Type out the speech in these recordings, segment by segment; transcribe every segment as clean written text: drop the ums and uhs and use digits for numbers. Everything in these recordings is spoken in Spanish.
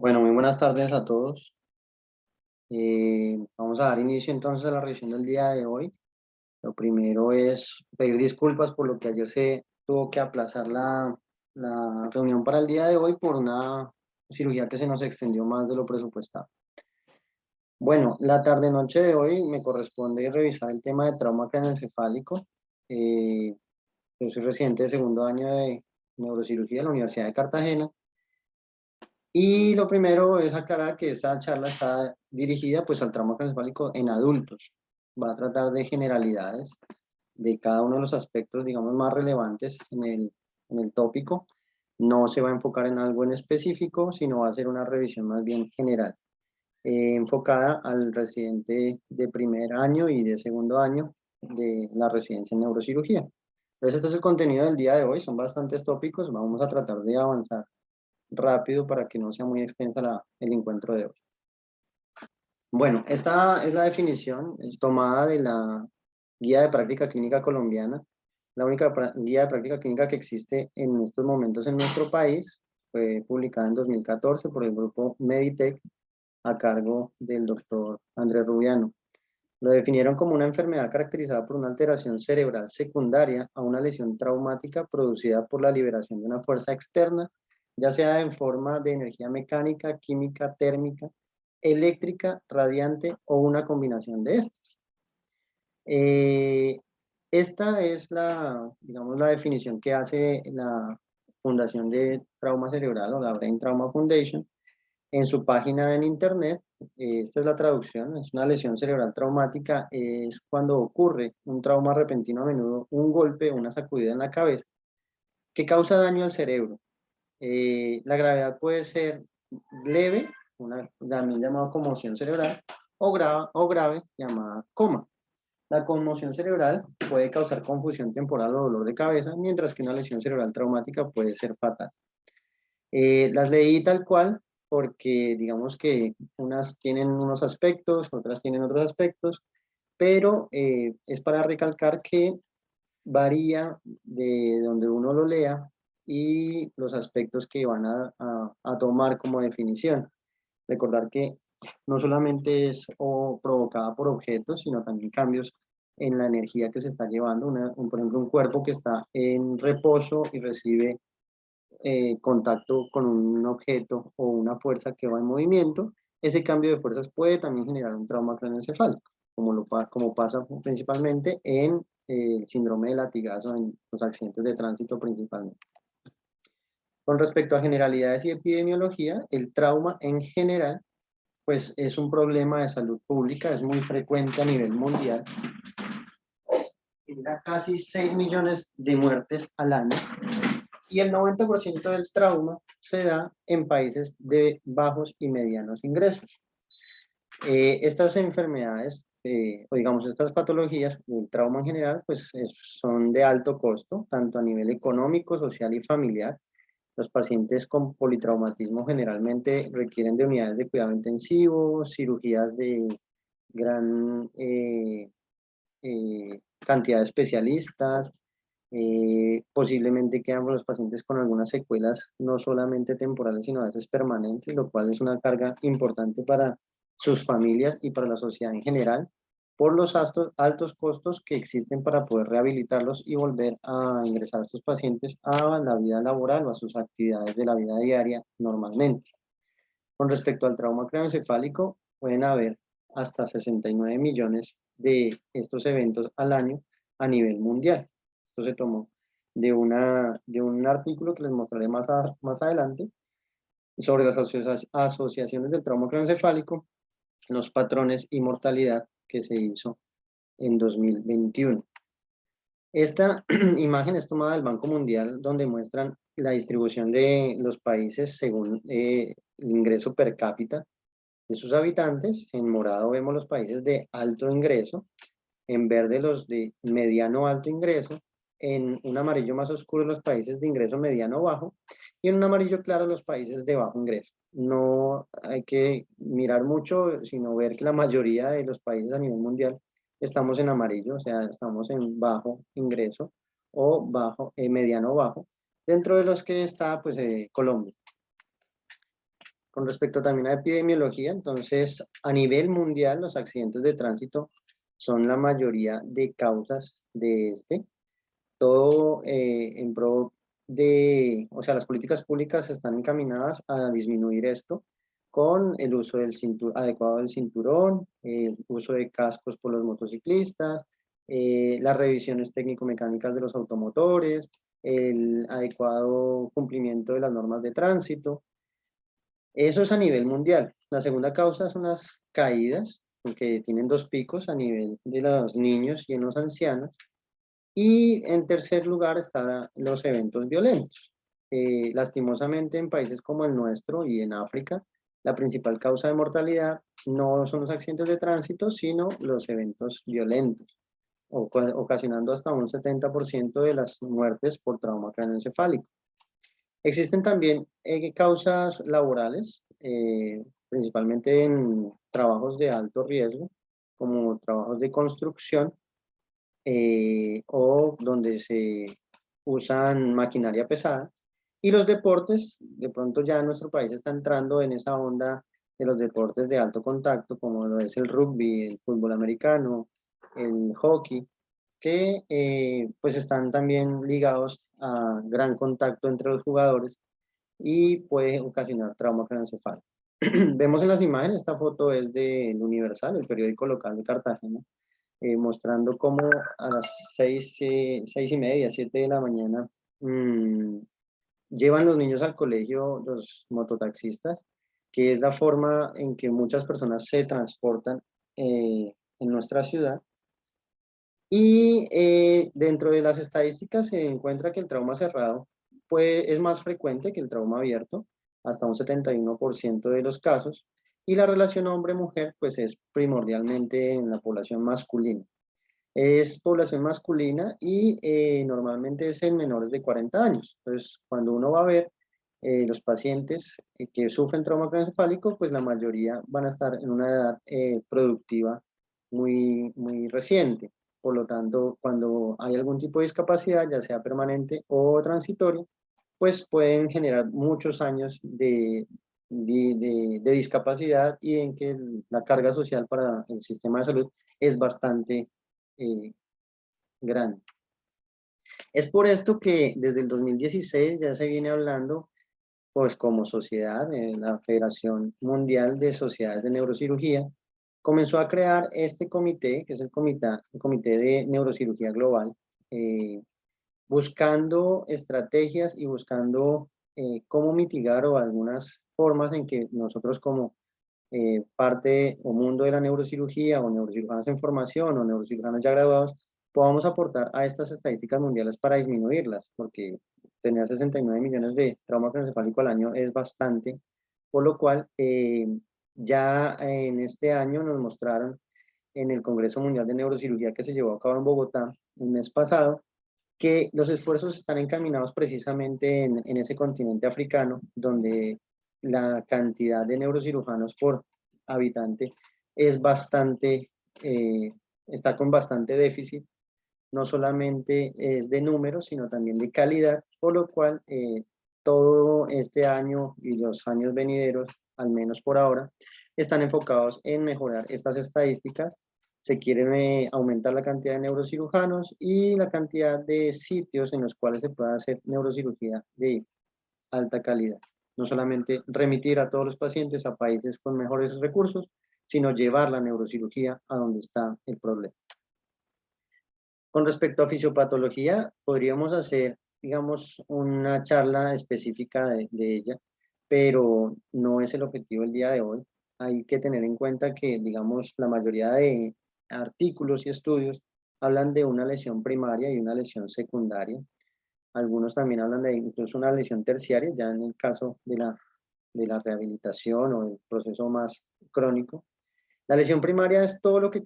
Bueno, muy buenas tardes a todos. Vamos a dar inicio entonces a la revisión del día de hoy. Lo primero es pedir disculpas por lo que ayer se tuvo que aplazar la reunión para el día de hoy por una cirugía que se nos extendió más de lo presupuestado. Bueno, la tarde-noche de hoy me corresponde revisar el tema de trauma craneoencefálico. Eh, yo soy residente de segundo año de neurocirugía de la Universidad de Cartagena. Y lo primero es aclarar que esta charla está dirigida pues al trauma craneoencefálico en adultos. Va a tratar de generalidades de cada uno de los aspectos, digamos, más relevantes en el tópico. No se va a enfocar en algo en específico, sino va a ser una revisión más bien general, enfocada al residente de primer año y de segundo año de la residencia en neurocirugía. Entonces, este es el contenido del día de hoy, son bastantes tópicos, vamos a tratar de avanzar rápido para que no sea muy extensa el encuentro de hoy. Bueno, esta es la definición, es tomada de la Guía de Práctica Clínica Colombiana, la única guía de práctica clínica que existe en estos momentos en nuestro país. Fue publicada en 2014 por el grupo Meditech a cargo del doctor Andrés Rubiano. Lo definieron como una enfermedad caracterizada por una alteración cerebral secundaria a una lesión traumática producida por la liberación de una fuerza externa, ya sea en forma de energía mecánica, química, térmica, eléctrica, radiante o una combinación de estas. Esta es digamos, la definición que hace la Fundación de Trauma Cerebral o la Brain Trauma Foundation en su página en internet. Esta es la traducción: es una lesión cerebral traumática, es cuando ocurre un trauma repentino, a menudo un golpe, una sacudida en la cabeza, que causa daño al cerebro. La gravedad puede ser leve, también llamada conmoción cerebral, o grave, llamada coma. La conmoción cerebral puede causar confusión temporal o dolor de cabeza, mientras que una lesión cerebral traumática puede ser fatal. Las leí tal cual porque digamos que unas tienen unos aspectos, otras tienen otros aspectos, pero es para recalcar que varía de donde uno lo lea y los aspectos que van a tomar como definición. Recordar que no solamente es provocada por objetos, sino también cambios en la energía que se está llevando. Por ejemplo, un cuerpo que está en reposo y recibe contacto con un objeto o una fuerza que va en movimiento, ese cambio de fuerzas puede también generar un trauma craneoencefálico, como pasa principalmente en el síndrome de latigazo, en los accidentes de tránsito principalmente. Con respecto a generalidades y epidemiología, el trauma en general pues es un problema de salud pública, es muy frecuente a nivel mundial, genera casi 6 millones de muertes al año, y el 90% del trauma se da en países de bajos y medianos ingresos. Estas enfermedades, o digamos estas patologías, el trauma en general, pues son de alto costo, tanto a nivel económico, social y familiar. Los pacientes con politraumatismo generalmente requieren de unidades de cuidado intensivo, cirugías de gran cantidad de especialistas. Posiblemente quedan los pacientes con algunas secuelas no solamente temporales, sino a veces permanentes, lo cual es una carga importante para sus familias y para la sociedad en general, por los altos costos que existen para poder rehabilitarlos y volver a ingresar a estos pacientes a la vida laboral o a sus actividades de la vida diaria normalmente. Con respecto al trauma craneoencefálico, pueden haber hasta 69 millones de estos eventos al año a nivel mundial. Esto se tomó de un artículo que les mostraré más adelante sobre las asociaciones del trauma craneoencefálico, los patrones y mortalidad que se hizo en 2021. Esta imagen es tomada del Banco Mundial, donde muestran la distribución de los países según el ingreso per cápita de sus habitantes. En morado vemos los países de alto ingreso, en verde los de mediano alto ingreso, en un amarillo más oscuro los países de ingreso mediano bajo, y en un amarillo claro los países de bajo ingreso. No hay que mirar mucho, sino ver que la mayoría de los países a nivel mundial estamos en amarillo, o sea, estamos en bajo ingreso o mediano bajo, dentro de los que está pues Colombia. Con respecto también a epidemiología, entonces, a nivel mundial, los accidentes de tránsito son la mayoría de causas de todo en pro de, o sea, las políticas públicas están encaminadas a disminuir esto con el uso del adecuado del cinturón, el uso de cascos por los motociclistas, las revisiones técnico-mecánicas de los automotores, el adecuado cumplimiento de las normas de tránsito. Eso es a nivel mundial. La segunda causa son las caídas, porque tienen dos picos a nivel de los niños y en los ancianos. Y en tercer lugar están los eventos violentos. Lastimosamente en países como el nuestro y en África, la principal causa de mortalidad no son los accidentes de tránsito, sino los eventos violentos, ocasionando hasta un 70% de las muertes por trauma craneoencefálico. Existen también causas laborales, principalmente en trabajos de alto riesgo, como trabajos de construcción, o donde se usan maquinaria pesada. Y los deportes, de pronto ya nuestro país está entrando en esa onda de los deportes de alto contacto, como lo es el rugby, el fútbol americano, el hockey, que pues están también ligados a gran contacto entre los jugadores y puede ocasionar trauma craneoencefálico. Vemos en las imágenes, esta foto es del Universal, el periódico local de Cartagena, mostrando cómo a las 6:30, 7 de la mañana, llevan los niños al colegio los mototaxistas, que es la forma en que muchas personas se transportan en nuestra ciudad. Y dentro de las estadísticas se encuentra que el trauma cerrado es más frecuente que el trauma abierto, hasta un 71% de los casos, y la relación hombre-mujer pues es primordialmente en la población masculina. Es población masculina y normalmente es en menores de 40 años. Entonces, cuando uno va a ver los pacientes que sufren trauma craneoencefálico, pues la mayoría van a estar en una edad productiva muy reciente. Por lo tanto, cuando hay algún tipo de discapacidad, ya sea permanente o transitoria, pues pueden generar muchos años de discapacidad y en que la carga social para el sistema de salud es bastante grande. Es por esto que desde el 2016 ya se viene hablando, pues como sociedad, la Federación Mundial de Sociedades de Neurocirugía comenzó a crear este comité, que es el comité de Neurocirugía Global, buscando estrategias y buscando cómo mitigar o algunas formas en que nosotros como parte o mundo de la neurocirugía o neurocirujanos en formación o neurocirujanos ya graduados, podamos aportar a estas estadísticas mundiales para disminuirlas, porque tener 69 millones de trauma craneoencefálico al año es bastante, por lo cual ya en este año nos mostraron en el Congreso Mundial de Neurocirugía que se llevó a cabo en Bogotá el mes pasado, que los esfuerzos están encaminados precisamente en ese continente africano, donde la cantidad de neurocirujanos por habitante es bastante, está con bastante déficit, no solamente es de números, sino también de calidad, por lo cual todo este año y los años venideros, al menos por ahora, están enfocados en mejorar estas estadísticas. Se quiere aumentar la cantidad de neurocirujanos y la cantidad de sitios en los cuales se pueda hacer neurocirugía de alta calidad. No solamente remitir a todos los pacientes a países con mejores recursos, sino llevar la neurocirugía a donde está el problema. Con respecto a fisiopatología, podríamos hacer, digamos, una charla específica de ella, pero no es el objetivo el día de hoy. Hay que tener en cuenta que, digamos, la mayoría de artículos y estudios hablan de una lesión primaria y una lesión secundaria. Algunos también hablan de incluso una lesión terciaria, ya en el caso de la rehabilitación o el proceso más crónico. La lesión primaria es todo lo que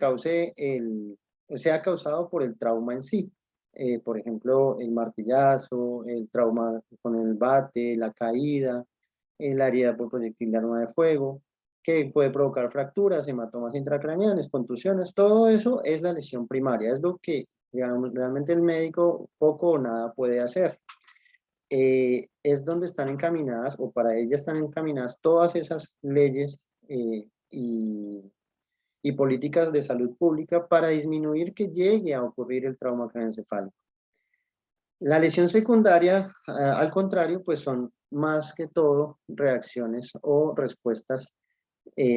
sea causado por el trauma en sí. Por ejemplo, el martillazo, el trauma con el bate, la caída, la herida por proyectil de arma de fuego, que puede provocar fracturas, hematomas intracraneales, contusiones, todo eso es la lesión primaria, es lo que digamos, realmente el médico poco o nada puede hacer. es donde están encaminadas, o para ella están encaminadas todas esas leyes y políticas de salud pública para disminuir que llegue a ocurrir el trauma craneoencefálico. La lesión secundaria, al contrario, pues son más que todo reacciones o respuestas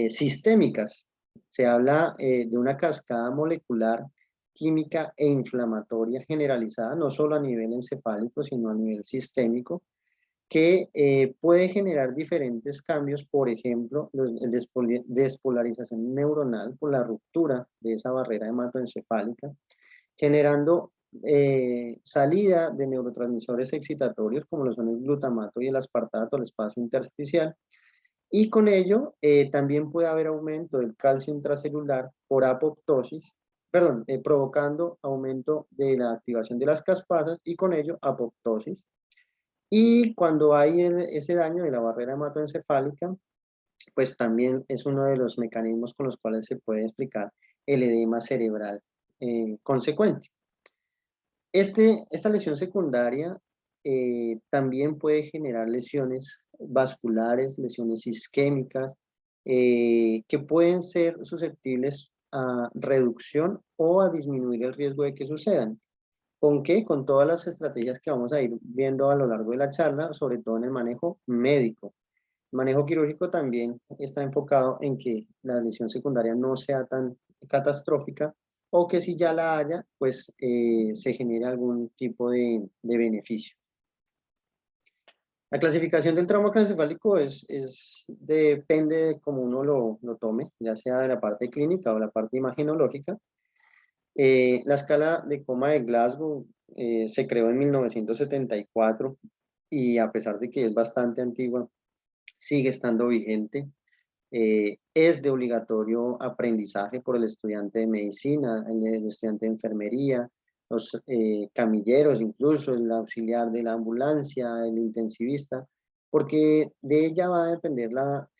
sistémicas. Se habla de una cascada molecular, química e inflamatoria generalizada, no solo a nivel encefálico, sino a nivel sistémico, que puede generar diferentes cambios, por ejemplo, despolarización neuronal por la ruptura de esa barrera hematoencefálica, generando salida de neurotransmisores excitatorios como lo son el glutamato y el aspartato al espacio intersticial, y con ello también puede haber aumento del calcio intracelular por apoptosis, provocando aumento de la activación de las caspasas y con ello apoptosis. Y cuando hay ese daño de la barrera hematoencefálica, pues también es uno de los mecanismos con los cuales se puede explicar el edema cerebral consecuente. Esta lesión secundaria también puede generar lesiones vasculares, lesiones isquémicas, que pueden ser susceptibles a reducción o a disminuir el riesgo de que sucedan. ¿Con qué? Con todas las estrategias que vamos a ir viendo a lo largo de la charla, sobre todo en el manejo médico. El manejo quirúrgico también está enfocado en que la lesión secundaria no sea tan catastrófica o que si ya la haya, pues se genere algún tipo de beneficio. La clasificación del trauma craneoencefálico depende de cómo uno lo tome, ya sea de la parte clínica o la parte imagenológica. La escala de coma de Glasgow se creó en 1974 y a pesar de que es bastante antigua, sigue estando vigente. Es de obligatorio aprendizaje por el estudiante de medicina, el estudiante de enfermería, los camilleros, incluso el auxiliar de la ambulancia, el intensivista, porque de ella va a depender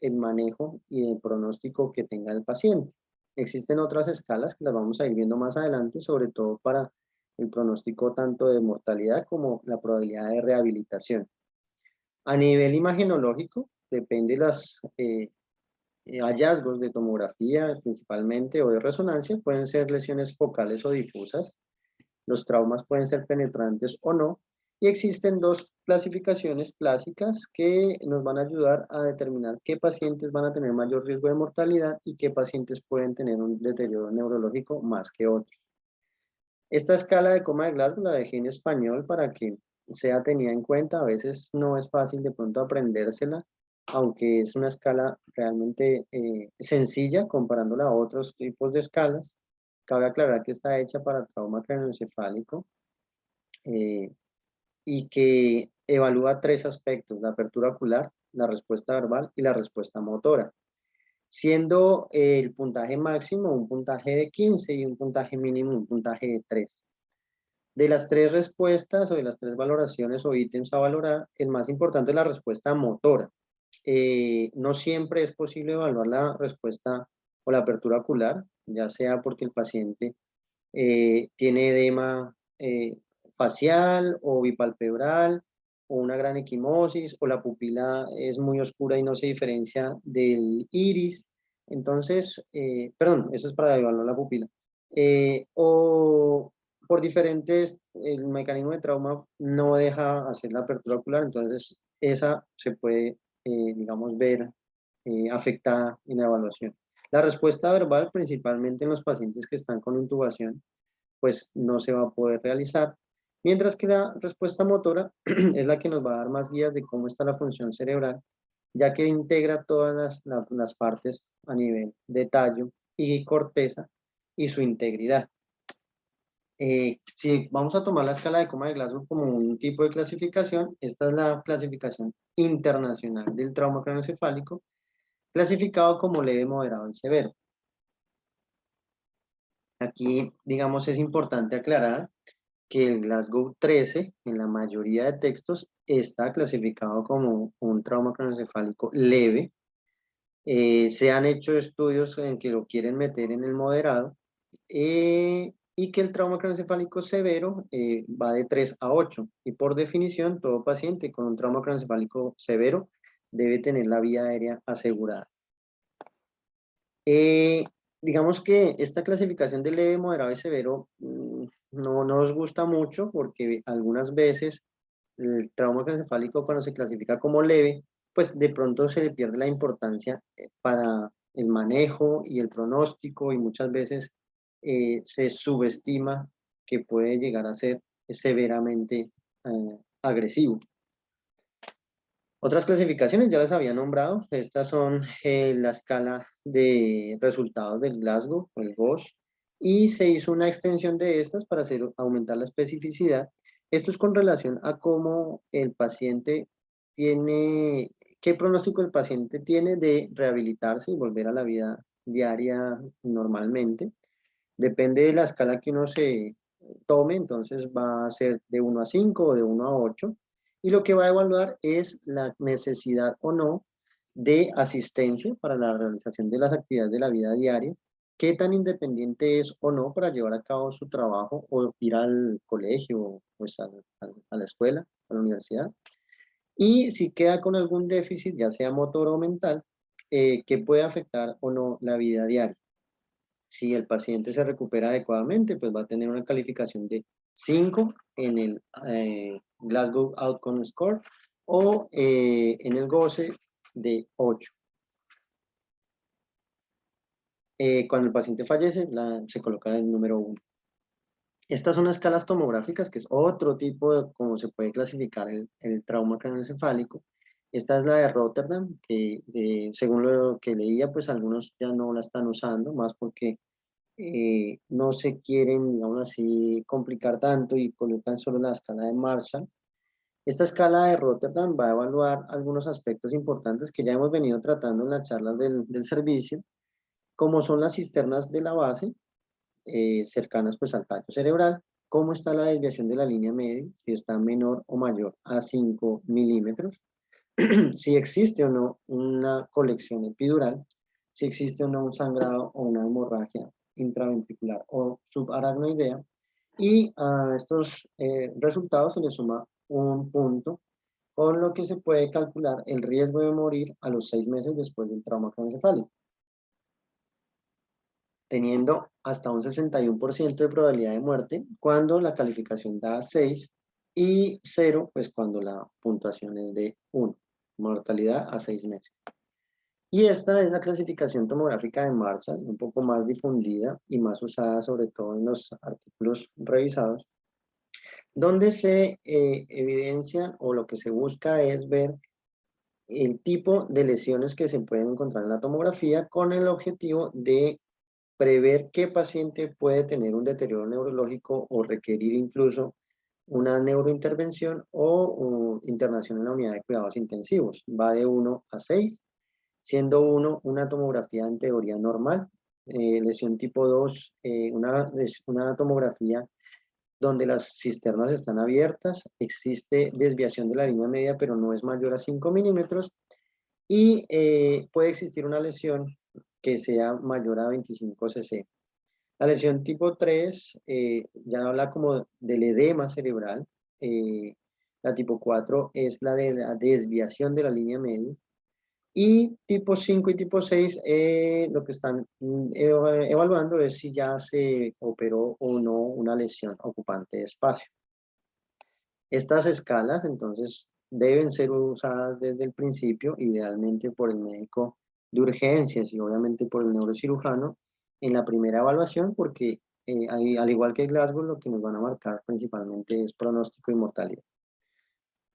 el manejo y el pronóstico que tenga el paciente. Existen otras escalas que las vamos a ir viendo más adelante, sobre todo para el pronóstico tanto de mortalidad como la probabilidad de rehabilitación. A nivel imagenológico, depende de las hallazgos de tomografía principalmente o de resonancia, pueden ser lesiones focales o difusas. Los traumas pueden ser penetrantes o no. Y existen dos clasificaciones clásicas que nos van a ayudar a determinar qué pacientes van a tener mayor riesgo de mortalidad y qué pacientes pueden tener un deterioro neurológico más que otros. Esta escala de coma de Glasgow la dejé en español para que sea tenida en cuenta. A veces no es fácil de pronto aprendérsela, aunque es una escala realmente sencilla comparándola a otros tipos de escalas. Cabe aclarar que está hecha para trauma craneoencefálico y que evalúa tres aspectos: la apertura ocular, la respuesta verbal y la respuesta motora, siendo el puntaje máximo un puntaje de 15 y un puntaje mínimo un puntaje de 3. De las tres respuestas o de las tres valoraciones o ítems a valorar, el más importante es la respuesta motora. No siempre es posible evaluar la respuesta o la apertura ocular, ya sea porque el paciente tiene edema facial o bipalpebral o una gran equimosis o la pupila es muy oscura y no se diferencia del iris. Entonces, perdón, eso es para evaluar la pupila. O por diferentes, el mecanismo de trauma no deja hacer la apertura ocular, entonces esa se puede, digamos, ver afectada en la evaluación. La respuesta verbal, principalmente en los pacientes que están con intubación, pues no se va a poder realizar. Mientras que la respuesta motora es la que nos va a dar más guías de cómo está la función cerebral, ya que integra todas las partes a nivel de tallo y corteza y su integridad. Si vamos a tomar la escala de coma de Glasgow como un tipo de clasificación, esta es la clasificación internacional del trauma craneoencefálico, clasificado como leve, moderado y severo. Aquí, digamos, es importante aclarar que el Glasgow 13, en la mayoría de textos, está clasificado como un trauma craneoencefálico leve. Se han hecho estudios en que lo quieren meter en el moderado, y que el trauma craneoencefálico severo va de 3 a 8. Y por definición, todo paciente con un trauma craneoencefálico severo debe tener la vía aérea asegurada. Digamos que esta clasificación de leve, moderado y severo no nos gusta mucho porque algunas veces el trauma craneoencefálico cuando se clasifica como leve, pues de pronto se le pierde la importancia para el manejo y el pronóstico y muchas veces se subestima que puede llegar a ser severamente agresivo. Otras clasificaciones ya las había nombrado. Estas son la escala de resultados del Glasgow, o el GOS, y se hizo una extensión de estas para aumentar la especificidad. Esto es con relación a cómo el paciente tiene, qué pronóstico el paciente tiene de rehabilitarse y volver a la vida diaria normalmente. Depende de la escala que uno se tome, entonces va a ser de 1 a 5 o de 1 a 8. Y lo que va a evaluar es la necesidad o no de asistencia para la realización de las actividades de la vida diaria, qué tan independiente es o no para llevar a cabo su trabajo o ir al colegio, pues a la escuela, a la universidad. Y si queda con algún déficit, ya sea motor o mental, que puede afectar o no la vida diaria. Si el paciente se recupera adecuadamente, pues va a tener una calificación de 5 en el Glasgow Outcome Score o en el GOSE de 8. Cuando el paciente fallece, se coloca el número 1. Estas son escalas tomográficas, que es otro tipo de cómo se puede clasificar el trauma craneoencefálico. Esta es la de Rotterdam, que según lo que leía, pues algunos ya no la están usando, más porque no se quieren, digamos así, complicar tanto y colocan solo la escala de Marshall. Esta escala de Rotterdam va a evaluar algunos aspectos importantes que ya hemos venido tratando en las charlas del servicio, como son las cisternas de la base, cercanas pues al tallo cerebral, cómo está la desviación de la línea media, si está menor o mayor a 5 milímetros, si existe o no una colección epidural, si existe o no un sangrado o una hemorragia intraventricular o subaracnoidea, y a estos resultados se le suma un punto, con lo que se puede calcular el riesgo de morir a los 6 meses después del trauma craneoencefálico, teniendo hasta un 61% de probabilidad de muerte cuando la calificación da 6 y 0, pues cuando la puntuación es de 1, mortalidad a 6 meses. Y esta es la clasificación tomográfica de Marshall, un poco más difundida y más usada sobre todo en los artículos revisados, donde se evidencian o lo que se busca es ver el tipo de lesiones que se pueden encontrar en la tomografía con el objetivo de prever qué paciente puede tener un deterioro neurológico o requerir incluso una neurointervención o internación en la unidad de cuidados intensivos. Va de 1 a 6, siendo 1 una tomografía en teoría normal, lesión tipo 2, una tomografía donde las cisternas están abiertas, existe desviación de la línea media, pero no es mayor a 5 milímetros, y puede existir una lesión que sea mayor a 25 cc. La lesión tipo 3 ya habla como del edema cerebral. La tipo 4 es la de la desviación de la línea media. Y tipo 5 y tipo 6 lo que están evaluando es si ya se operó o no una lesión ocupante de espacio. Estas escalas entonces deben ser usadas desde el principio, idealmente por el médico de urgencias y obviamente por el neurocirujano en la primera evaluación, porque al igual que Glasgow, lo que nos van a marcar principalmente es pronóstico y mortalidad.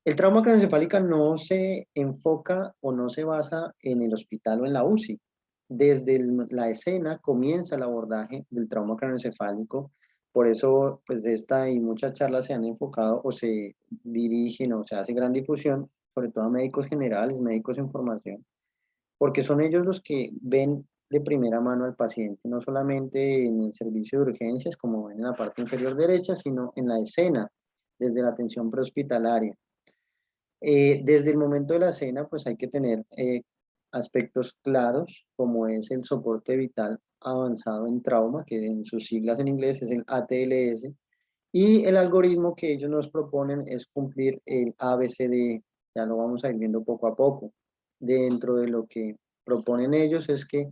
El trauma craneoencefálico no se enfoca o no se basa en el hospital o en la UCI. Desde la escena comienza el abordaje del trauma craneoencefálico. Por eso, pues de esta y muchas charlas se han enfocado o se dirigen o se hace gran difusión, sobre todo a médicos generales, médicos en formación, porque son ellos los que ven de primera mano al paciente, no solamente en el servicio de urgencias, como ven en la parte inferior derecha, sino en la escena, desde la atención prehospitalaria. Desde el momento de la cena, pues hay que tener aspectos claros, como es el soporte vital avanzado en trauma, que en sus siglas en inglés es el ATLS, y el algoritmo que ellos nos proponen es cumplir el ABCD. Ya lo vamos a ir viendo poco a poco. Dentro de lo que proponen ellos es que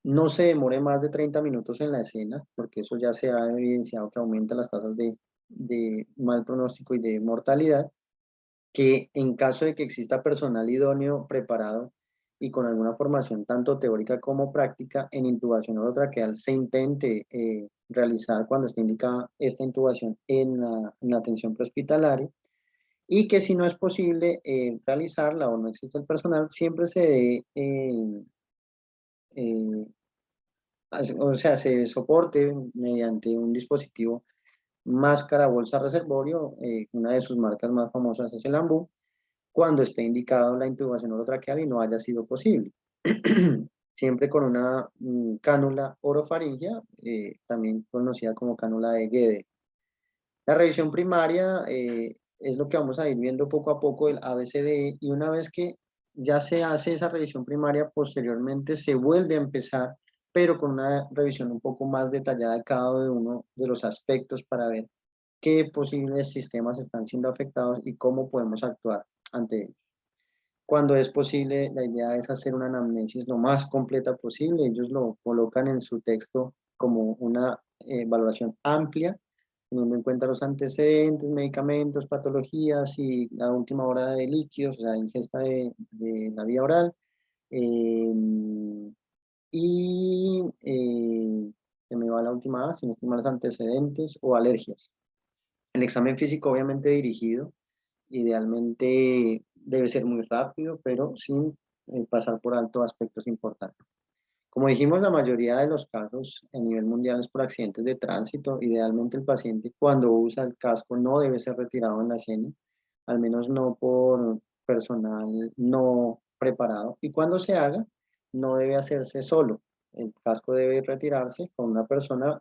no se demore más de 30 minutos en la escena, porque eso ya se ha evidenciado que aumenta las tasas de mal pronóstico y de mortalidad, que en caso de que exista personal idóneo preparado y con alguna formación tanto teórica como práctica en intubación orotraqueal se intente realizar cuando esté indicada esta intubación en la atención prehospitalaria, y que si no es posible realizarla o no existe el personal, siempre se dé, eh, o sea, se soporte mediante un dispositivo máscara bolsa reservorio, una de sus marcas más famosas es el Ambu, cuando esté indicado la intubación orotraqueal y no haya sido posible. Siempre con una cánula orofaringea, también conocida como cánula de Guede. La revisión primaria es lo que vamos a ir viendo poco a poco, el ABCDE, y una vez que ya se hace esa revisión primaria, posteriormente se vuelve a empezar, pero con una revisión un poco más detallada de cada uno de los aspectos para ver qué posibles sistemas están siendo afectados y cómo podemos actuar ante ellos. Cuando es posible, la idea es hacer una anamnesis lo más completa posible. Ellos lo colocan en su texto como una valoración amplia, teniendo en cuenta los antecedentes, medicamentos, patologías y la última hora de líquidos, o sea, ingesta de la vía oral. eh, y se me va la última A, si no estoy mal, los antecedentes o alergias. El examen físico obviamente dirigido, idealmente debe ser muy rápido, pero sin pasar por alto aspectos importantes. Como dijimos, la mayoría de los casos a nivel mundial es por accidentes de tránsito. Idealmente el paciente cuando usa el casco no debe ser retirado en la escena, al menos no por personal no preparado. Y cuando se haga, no debe hacerse solo. El casco debe retirarse con una persona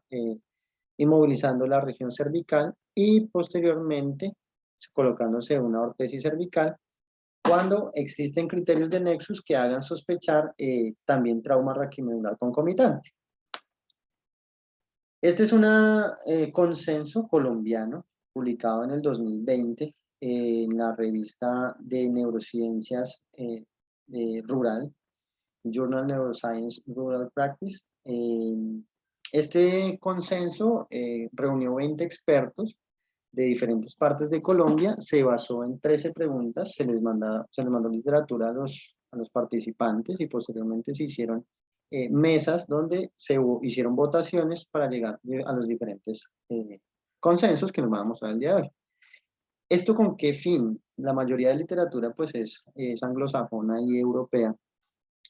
inmovilizando la región cervical y posteriormente colocándose una ortesis cervical cuando existen criterios de nexus que hagan sospechar también trauma raquimedular concomitante. Este es un consenso colombiano publicado en el 2020 en la revista de neurociencias rural, Journal Neuroscience Rural Practice. Este consenso reunió 20 expertos de diferentes partes de Colombia, se basó en 13 preguntas, se les mandó literatura a los participantes y posteriormente se hicieron mesas donde se hicieron votaciones para llegar a los diferentes consensos que nos van a mostrar el día de hoy. ¿Esto con qué fin? La mayoría de literatura pues es anglosajona y europea,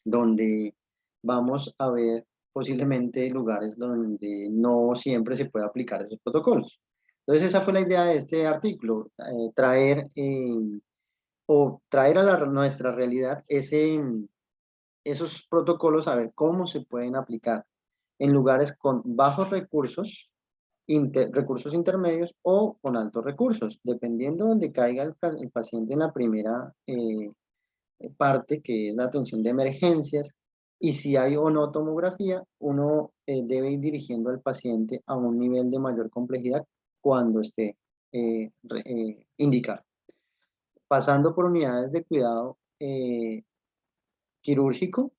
donde vamos a ver posiblemente lugares donde no siempre se puede aplicar esos protocolos. Entonces esa fue la idea de este artículo, traer a nuestra realidad esos protocolos, a ver cómo se pueden aplicar en lugares con bajos recursos, recursos intermedios o con altos recursos, dependiendo de donde caiga el paciente en la primera parte, que es la atención de emergencias, y si hay o no tomografía, uno debe ir dirigiendo al paciente a un nivel de mayor complejidad cuando esté indicado. Pasando por unidades de cuidado quirúrgico,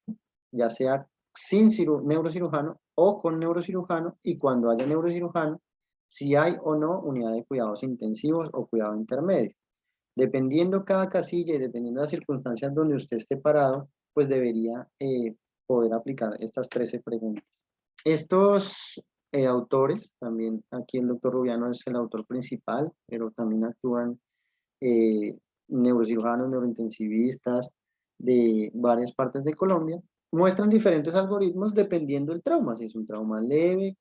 ya sea sin neurocirujano o con neurocirujano, y cuando haya neurocirujano, si hay o no unidad de cuidados intensivos o cuidado intermedio. Dependiendo cada casilla y dependiendo de las circunstancias donde usted esté parado, pues debería poder aplicar estas 13 preguntas. Estos autores, también aquí el doctor Rubiano es el autor principal, pero también actúan neurocirujanos, neurointensivistas de varias partes de Colombia, muestran diferentes algoritmos dependiendo del trauma, si es un trauma leve,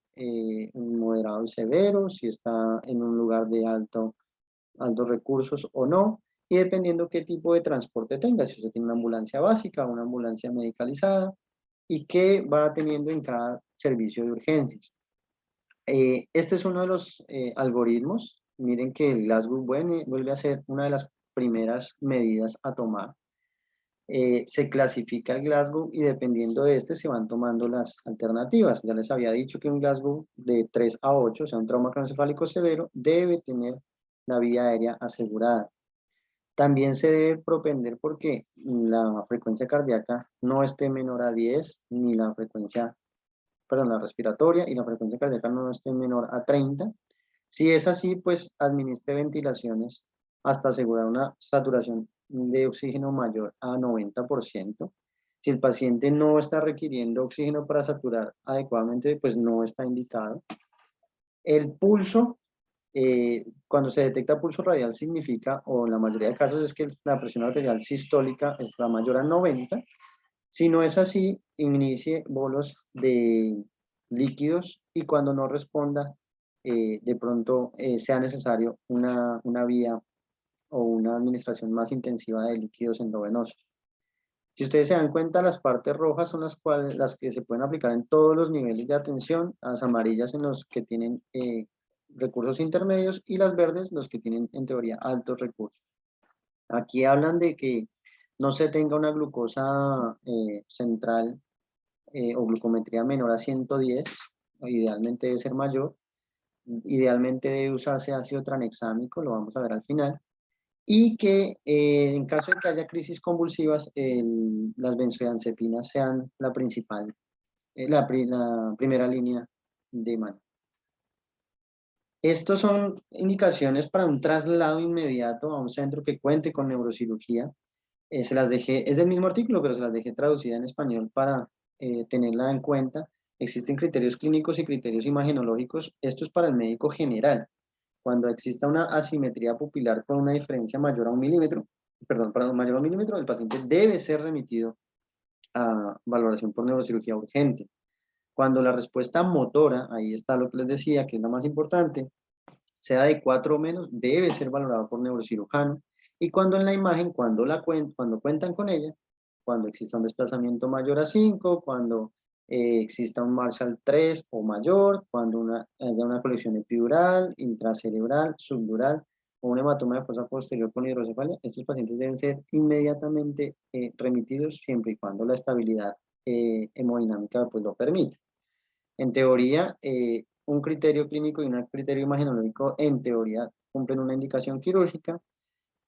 moderado y severo, si está en un lugar de altos recursos o no, y dependiendo qué tipo de transporte tenga, si usted tiene una ambulancia básica, una ambulancia medicalizada, y qué va teniendo en cada servicio de urgencias. Este es uno de los algoritmos. Miren que el Glasgow vuelve a ser una de las primeras medidas a tomar. se clasifica el Glasgow y dependiendo de este se van tomando las alternativas. Ya les había dicho que un Glasgow de 3 a 8, o sea, un trauma craneoencefálico severo, debe tener la vía aérea asegurada. También se debe propender porque la frecuencia cardíaca no esté menor a 10, ni la frecuencia, perdón, la respiratoria y la frecuencia cardíaca no esté menor a 30. Si es así, pues administre ventilaciones hasta asegurar una saturación de oxígeno mayor a 90%. Si el paciente no está requiriendo oxígeno para saturar adecuadamente, pues no está indicado. El pulso, cuando se detecta pulso radial significa, o en la mayoría de casos es que la presión arterial sistólica está mayor a 90. Si no es así, inicie bolos de líquidos y cuando no responda, de pronto sea necesario una vía o una administración más intensiva de líquidos endovenosos. Si ustedes se dan cuenta, las partes rojas son las que se pueden aplicar en todos los niveles de atención, las amarillas en los que tienen recursos intermedios y las verdes los que tienen en teoría altos recursos. Aquí hablan de que no se tenga una glucosa central o glucometría menor a 110, idealmente debe ser mayor, idealmente debe usarse ácido tranexámico, lo vamos a ver al final, y que en caso de que haya crisis convulsivas, las benzodiazepinas sean la principal, la primera línea de manejo. Estos son indicaciones para un traslado inmediato a un centro que cuente con neurocirugía. Se las dejé, es del mismo artículo, pero se las dejé traducida en español para tenerla en cuenta. Existen criterios clínicos y criterios imagenológicos. Esto es para el médico general. Cuando exista una asimetría pupilar con una diferencia mayor a 1 milímetro, perdón, para mayor a 1 milímetro, el paciente debe ser remitido a valoración por neurocirugía urgente. Cuando la respuesta motora, ahí está lo que les decía, que es la más importante, sea de 4 o menos, debe ser valorado por neurocirujano. Y cuando en la imagen, cuando cuentan con ella, cuando exista un desplazamiento mayor a 5, cuando exista un Marshall 3 o mayor, cuando haya una colección epidural, intracerebral, subdural o un hematoma de fosa posterior con hidrocefalia, estos pacientes deben ser inmediatamente remitidos siempre y cuando la estabilidad hemodinámica pues, lo permita. En teoría, un criterio clínico y un criterio imagenológico en teoría cumplen una indicación quirúrgica,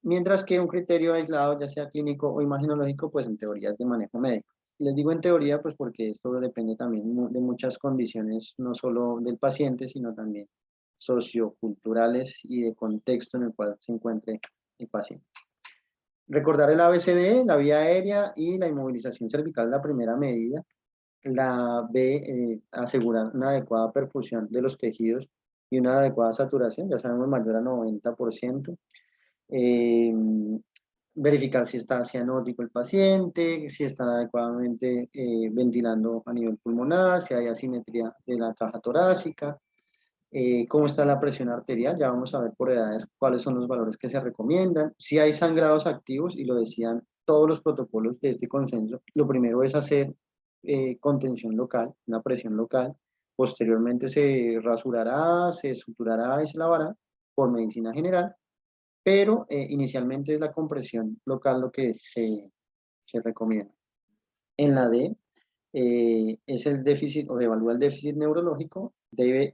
mientras que un criterio aislado, ya sea clínico o imagenológico, pues en teoría es de manejo médico. Les digo en teoría, pues porque esto depende también de muchas condiciones, no solo del paciente, sino también socioculturales y de contexto en el cual se encuentre el paciente. Recordar el ABCD, la vía aérea y la inmovilización cervical, la primera medida. La B, asegurar una adecuada perfusión de los tejidos y una adecuada saturación, ya sabemos mayor a 90%. Verificar si está cianótico el paciente, si está adecuadamente ventilando a nivel pulmonar, si hay asimetría de la caja torácica, cómo está la presión arterial, ya vamos a ver por edades cuáles son los valores que se recomiendan, si hay sangrados activos, y lo decían todos los protocolos de este consenso, lo primero es hacer contención local, una presión local, posteriormente se rasurará, se suturará y se lavará por medicina general, pero inicialmente es la compresión local lo que se recomienda. En la D, es el déficit o evalúa el déficit neurológico,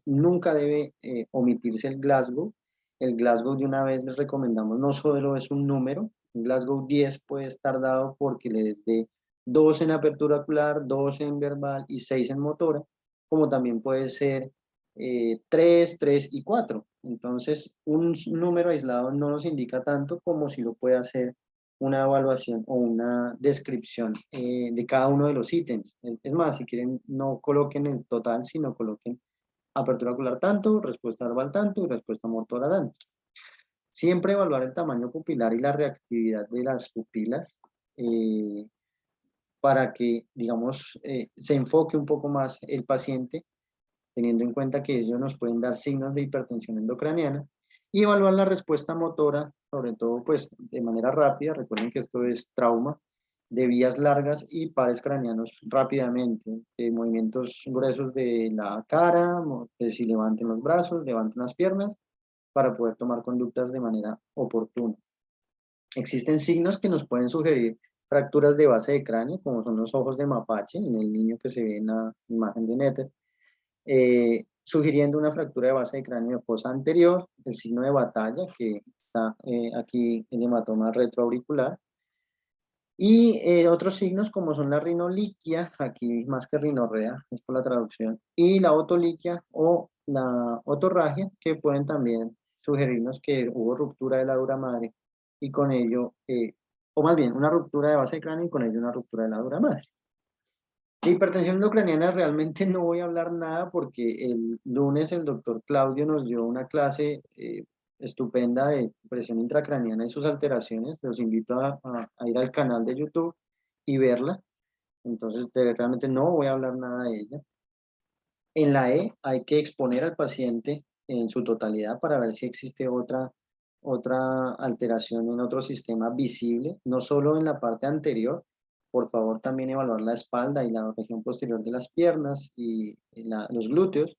nunca debe omitirse el Glasgow. El Glasgow de una vez les recomendamos, no solo es un número, un Glasgow 10 puede estar dado porque le dé 2 en apertura ocular, 2 en verbal y 6 en motora, como también puede ser 3, 3 y 4. Entonces, un número aislado no nos indica tanto como si lo puede hacer una evaluación o una descripción de cada uno de los ítems. Es más, si quieren, no coloquen el total, sino coloquen apertura ocular tanto, respuesta verbal tanto y respuesta motora tanto. Siempre evaluar el tamaño pupilar y la reactividad de las pupilas para que, digamos, se enfoque un poco más el paciente, teniendo en cuenta que ellos nos pueden dar signos de hipertensión endocraniana, y evaluar la respuesta motora, sobre todo pues de manera rápida. Recuerden que esto es trauma, de vías largas y pares craneanos rápidamente, movimientos gruesos de la cara, si levanten los brazos, levanten las piernas, para poder tomar conductas de manera oportuna. Existen signos que nos pueden sugerir fracturas de base de cráneo, como son los ojos de mapache, en el niño que se ve en la imagen de Netter, sugiriendo una fractura de base de cráneo de fosa anterior, el signo de batalla, que está aquí el hematoma retroauricular, y otros signos como son la rinoliquia, aquí más que rinorrea, es por la traducción, y la otoliquia o la otorragia, que pueden también sugerirnos que hubo ruptura de la dura madre y con ello, o más bien, una ruptura de base de cráneo y con ello una ruptura de la dura madre. De hipertensión intracraniana realmente no voy a hablar nada porque el lunes el doctor Claudio nos dio una clase estupenda de presión intracraniana y sus alteraciones. Los invito a ir al canal de YouTube y verla. Entonces, realmente no voy a hablar nada de ella. En la E hay que exponer al paciente en su totalidad para ver si existe otra alteración en otro sistema visible, no solo en la parte anterior. Por favor, también evaluar la espalda y la región posterior de las piernas y los glúteos.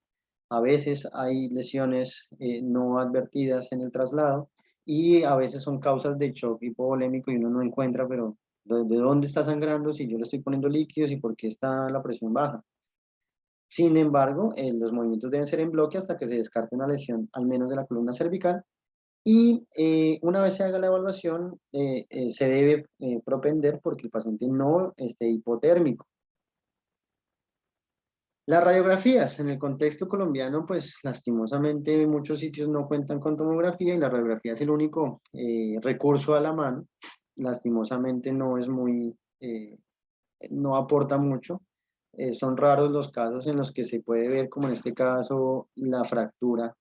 A veces hay lesiones no advertidas en el traslado y a veces son causas de shock hipovolémico y uno no encuentra, pero ¿de dónde está sangrando? Si yo le estoy poniendo líquidos y por qué está la presión baja. Sin embargo, los movimientos deben ser en bloque hasta que se descarte una lesión al menos de la columna cervical y una vez se haga la evaluación se debe propender porque el paciente no esté hipotérmico. Las radiografías en el contexto colombiano, pues lastimosamente muchos sitios no cuentan con tomografía y la radiografía es el único recurso a la mano. Lastimosamente no es no aporta mucho. Son raros los casos en los que se puede ver, como en este caso, la fractura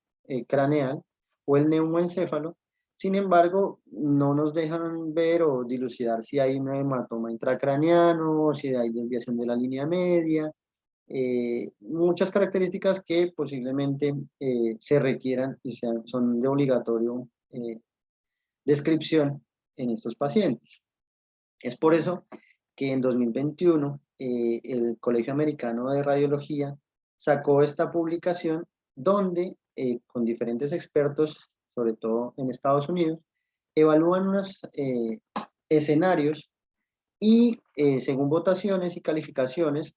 craneal o el neumoencéfalo. Sin embargo, no nos dejan ver o dilucidar si hay un hematoma intracraneano o si hay desviación de la línea media. Muchas características que posiblemente se requieran y son de obligatorio descripción en estos pacientes. Es por eso que en 2021 el Colegio Americano de Radiología sacó esta publicación donde con diferentes expertos, sobre todo en Estados Unidos, evalúan unos escenarios y según votaciones y calificaciones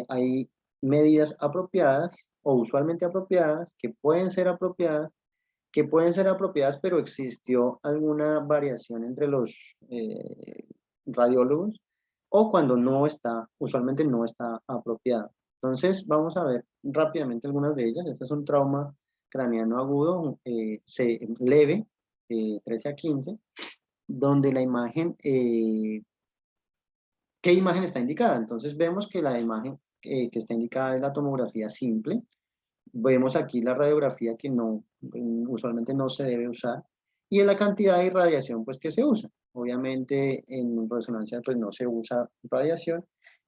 hay medidas apropiadas o usualmente apropiadas que pueden ser apropiadas, pero existió alguna variación entre los radiólogos o cuando no está, usualmente no está apropiada. Entonces, vamos a ver rápidamente algunas de ellas. Este es un trauma craneano agudo, leve, 13 a 15, donde la imagen, ¿qué imagen está indicada? Entonces, vemos que la imagen que está indicada es la tomografía simple. Vemos aquí la radiografía que usualmente no se debe usar y en la cantidad de irradiación pues que se usa. Obviamente en resonancia pues no se usa radiación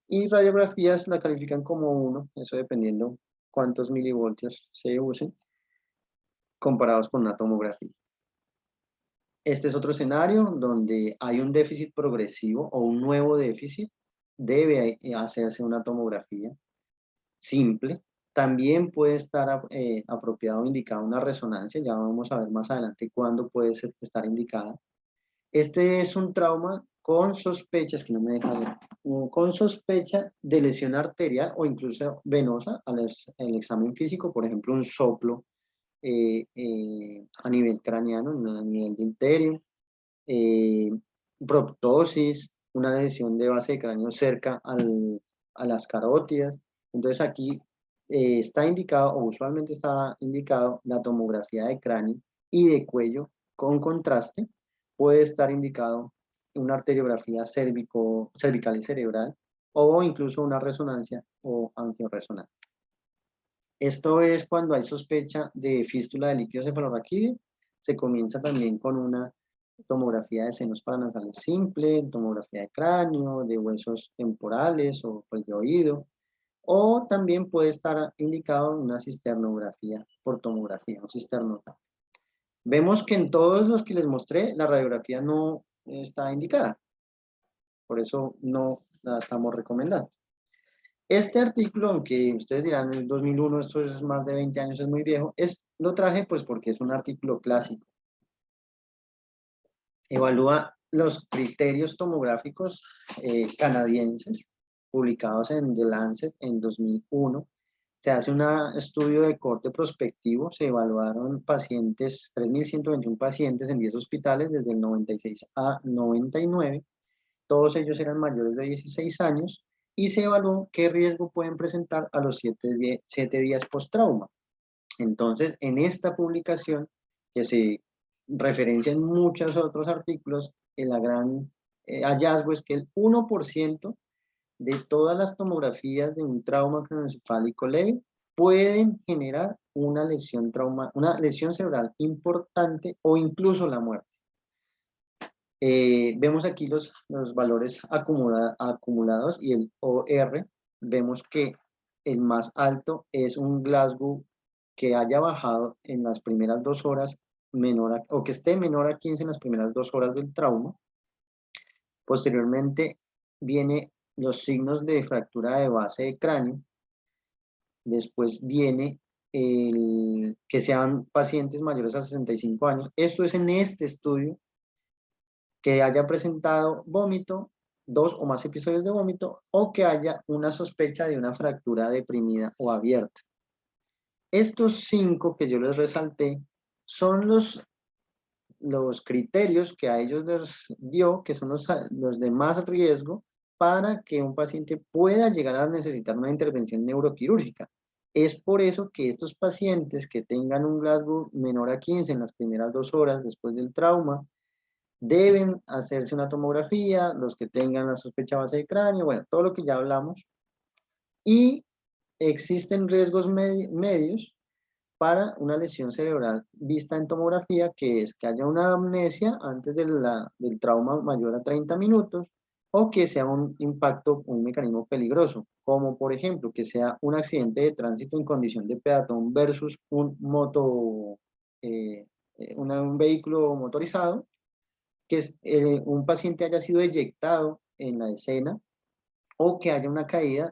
y radiografías la califican como 1, eso dependiendo cuántos milivoltios se usen comparados con una tomografía. Este es otro escenario donde hay un déficit progresivo o un nuevo déficit, debe hacerse una tomografía simple. También puede estar apropiado o indicada una resonancia, ya vamos a ver más adelante cuándo puede estar indicada. Este es un trauma con sospechas, que no me deja ver, con sospecha de lesión arterial o incluso venosa al examen físico, por ejemplo, un soplo a nivel craneano, a nivel de interio, proptosis, una lesión de base de cráneo cerca a las carótidas. Entonces aquí está indicado, o usualmente está indicado, la tomografía de cráneo y de cuello con contraste. Puede estar indicado una arteriografía cervical y cerebral, o incluso una resonancia o angioresonancia. Esto es cuando hay sospecha de fístula de líquido cefalorraquídeo. Se comienza también con una tomografía de senos paranasales simple, tomografía de cráneo, de huesos temporales o pues, de oído, o también puede estar indicado una cisternografía por tomografía, un cisternograma. Vemos que en todos los que les mostré, la radiografía no está indicada, por eso no la estamos recomendando. Este artículo, aunque ustedes dirán en el 2001, esto es más de 20 años, es muy viejo, lo traje pues porque es un artículo clásico. Evalúa los criterios tomográficos canadienses publicados en The Lancet en 2001. Se hace un estudio de corte prospectivo, se evaluaron pacientes, 3.121 pacientes en 10 hospitales desde el 96 a 99. Todos ellos eran mayores de 16 años y se evaluó qué riesgo pueden presentar a los 7 días post-trauma. Entonces, en esta publicación, que se referencia en muchos otros artículos, el gran hallazgo es que el 1% de todas las tomografías de un trauma craneoencefálico leve pueden generar una lesión cerebral importante o incluso la muerte. Vemos aquí los valores acumulados y el OR. Vemos que el más alto es un Glasgow que haya bajado en las primeras 2 horas o que esté menor a 15 en las primeras 2 horas del trauma. Posteriormente viene los signos de fractura de base de cráneo. Después viene que sean pacientes mayores a 65 años. Esto es en este estudio, que haya presentado vómito, 2 o más episodios de vómito, o que haya una sospecha de una fractura deprimida o abierta. Estos 5 que yo les resalté son los criterios que a ellos les dio, que son los de más riesgo para que un paciente pueda llegar a necesitar una intervención neuroquirúrgica. Es por eso que estos pacientes que tengan un Glasgow menor a 15 en las primeras 2 horas después del trauma, deben hacerse una tomografía, los que tengan la sospecha base de cráneo, bueno, todo lo que ya hablamos. Y existen riesgos medios para una lesión cerebral vista en tomografía, que es que haya una amnesia antes del trauma mayor a 30 minutos, o que sea un impacto, un mecanismo peligroso, como por ejemplo que sea un accidente de tránsito en condición de peatón versus un vehículo motorizado, que un paciente haya sido eyectado en la escena, o que haya una caída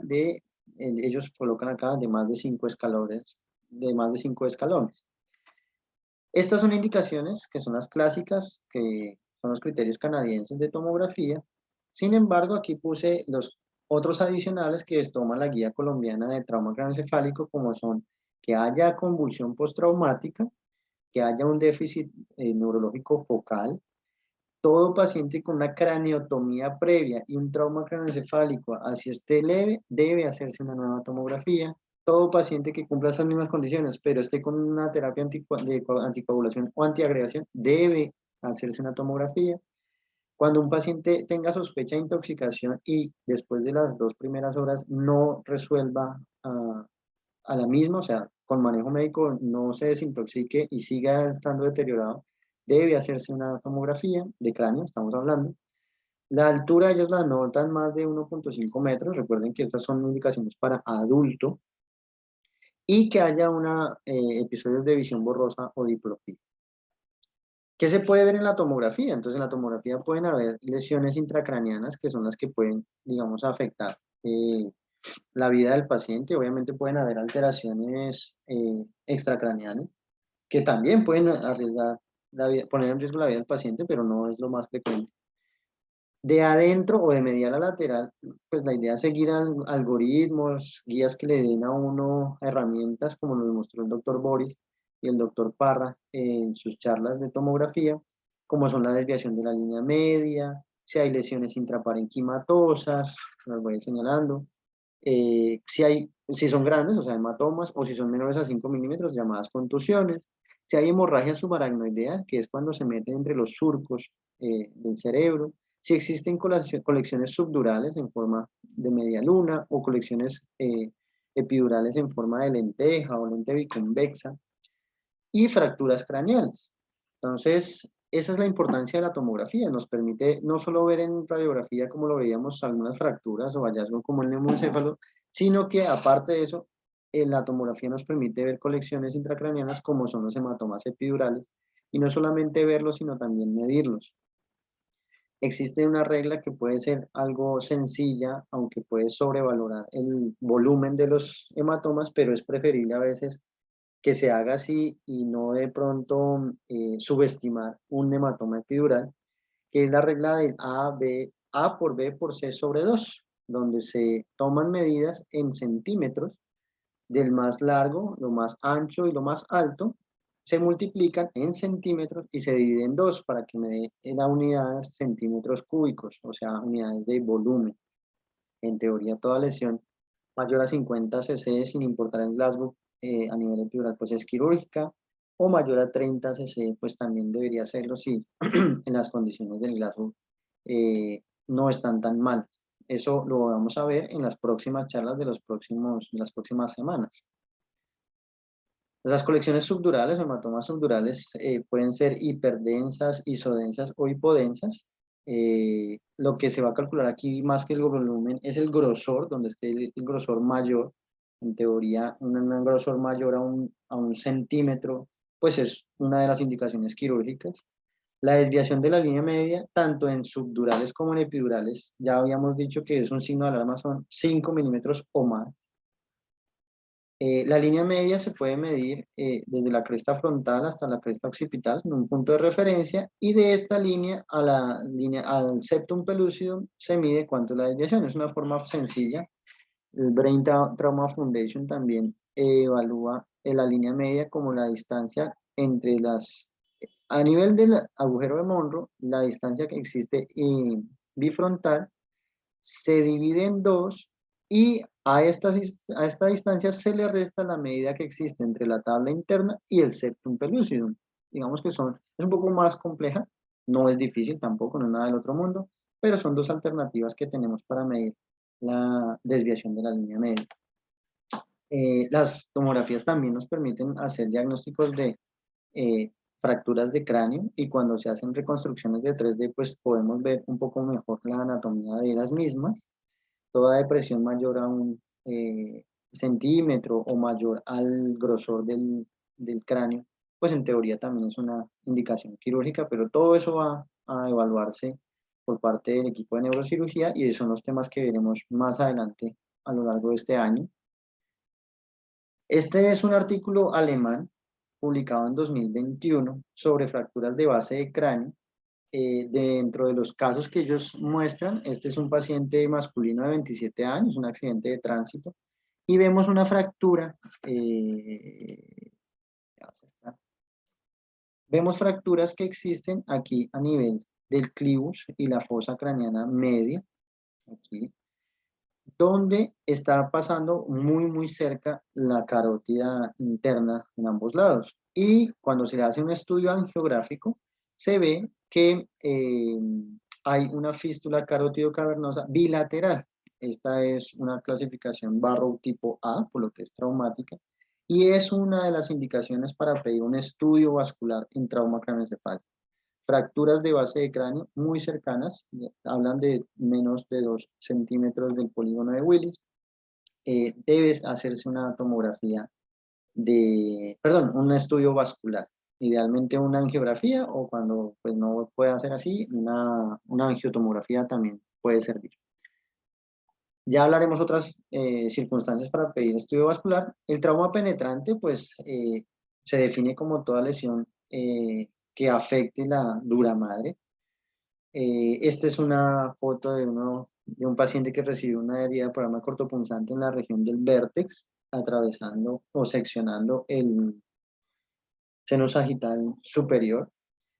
ellos colocan acá de más de 5 escalones, Estas son indicaciones que son las clásicas, que son los criterios canadienses de tomografía. Sin embargo, aquí puse los otros adicionales que toma la guía colombiana de trauma craneoencefálico, como son que haya convulsión postraumática, que haya un déficit neurológico focal, todo paciente con una craneotomía previa y un trauma craneoencefálico, así esté leve, debe hacerse una nueva tomografía. Todo paciente que cumpla esas mismas condiciones, pero esté con una terapia de anticoagulación o antiagregación, debe hacerse una tomografía. Cuando un paciente tenga sospecha de intoxicación y después de las 2 primeras horas no resuelva a la misma, o sea, con manejo médico no se desintoxique y siga estando deteriorado, debe hacerse una tomografía de cráneo, estamos hablando. La altura ellos la anotan más de 1.5 metros, recuerden que estas son indicaciones para adulto, y que haya episodios de visión borrosa o diplopía. ¿Qué se puede ver en la tomografía? Entonces en la tomografía pueden haber lesiones intracraneanas, que son las que pueden, digamos, afectar la vida del paciente. Obviamente pueden haber alteraciones extracraneales, que también pueden poner en riesgo la vida del paciente, pero no es lo más frecuente. De adentro o de medial a lateral, pues la idea es seguir algoritmos, guías que le den a uno herramientas, como nos mostró el doctor Boris y el doctor Parra en sus charlas de tomografía, como son la desviación de la línea media, si hay lesiones intraparenquimatosas, las voy señalando, si son grandes, o sea, hematomas, o si son menores a 5 milímetros, llamadas contusiones, si hay hemorragia subaracnoidea, que es cuando se mete entre los surcos del cerebro, si existen colecciones subdurales en forma de media luna o colecciones epidurales en forma de lenteja o lente biconvexa, y fracturas craneales. Entonces, esa es la importancia de la tomografía. Nos permite no solo ver en radiografía, como lo veíamos, algunas fracturas o hallazgos como el neumoencéfalo, sino que aparte de eso, la tomografía nos permite ver colecciones intracraneanas como son los hematomas epidurales, y no solamente verlos, sino también medirlos. Existe una regla que puede ser algo sencilla, aunque puede sobrevalorar el volumen de los hematomas, pero es preferible a veces que se haga así y no de pronto subestimar un hematoma epidural, que es la regla del A por B por C sobre 2, donde se toman medidas en centímetros del más largo, lo más ancho y lo más alto, se multiplican en centímetros y se dividen en 2 para que me dé la unidad centímetros cúbicos, o sea, unidades de volumen. En teoría, toda lesión mayor a 50 cc, sin importar el Glasgow, a nivel epidural, pues es quirúrgica, o mayor a 30 cc, pues también debería serlo si en las condiciones del Glasgow no están tan mal. Eso lo vamos a ver en las próximas charlas de las próximas semanas. Las colecciones subdurales o hematomas subdurales pueden ser hiperdensas, isodensas o hipodensas. Lo que se va a calcular aquí más que el volumen es el grosor, donde esté el grosor mayor. En teoría, un grosor mayor a un centímetro, pues es una de las indicaciones quirúrgicas. La desviación de la línea media, tanto en subdurales como en epidurales, ya habíamos dicho que es un signo de alarma, son 5 milímetros o más. La línea media se puede medir desde la cresta frontal hasta la cresta occipital en un punto de referencia, y de esta línea a la línea al septum pellucidum se mide cuánto es la desviación. Es una forma sencilla. El Brain Trauma Foundation también evalúa la línea media como la distancia entre las... A nivel del agujero de Monro, la distancia que existe bifrontal se divide en 2, y a esta distancia se le resta la medida que existe entre la tabla interna y el septum pellucidum. Digamos que es un poco más compleja, no es difícil tampoco, no es nada del otro mundo, pero son dos alternativas que tenemos para medir la desviación de la línea media. Las tomografías también nos permiten hacer diagnósticos de eh, fracturas de cráneo, y cuando se hacen reconstrucciones de 3D, pues podemos ver un poco mejor la anatomía de las mismas. Toda depresión mayor a un centímetro o mayor al grosor del cráneo, pues en teoría también es una indicación quirúrgica, pero todo eso va a evaluarse por parte del equipo de neurocirugía, y esos son los temas que veremos más adelante a lo largo de este año. Este es un artículo alemán publicado en 2021 sobre fracturas de base de cráneo. Dentro de los casos que ellos muestran, este es un paciente masculino de 27 años, un accidente de tránsito, y vemos una fractura. Vemos fracturas que existen aquí a nivel del clivus y la fosa craneana media, aquí, donde está pasando muy cerca la carótida interna en ambos lados. Y cuando se le hace un estudio angiográfico, se ve que hay una fístula carótido cavernosa bilateral. Esta es una clasificación Barrow tipo A, por lo que es traumática, y es una de las indicaciones para pedir un estudio vascular en trauma craneoencefálico. Fracturas de base de cráneo muy cercanas, hablan de menos de 2 centímetros del polígono de Willis. Debes hacerse una tomografía perdón, un estudio vascular, idealmente una angiografía, o cuando pues no puede hacer así, una angiotomografía también puede servir. Ya hablaremos otras circunstancias para pedir estudio vascular. El trauma penetrante, pues, se define como toda lesión que afecte la dura madre. Esta es una foto de un paciente que recibió una herida por arma cortopunzante en la región del vértex, atravesando o seccionando el seno sagital superior.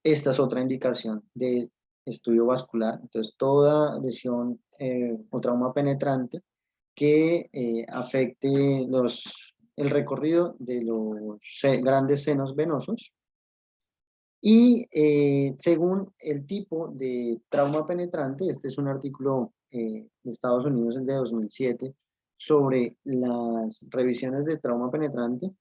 Esta es otra indicación de estudio vascular. Entonces, toda lesión o trauma penetrante que afecte el recorrido de los grandes senos venosos. Y según el tipo de trauma penetrante, este es un artículo de Estados Unidos, el de 2007, sobre las revisiones de trauma penetrante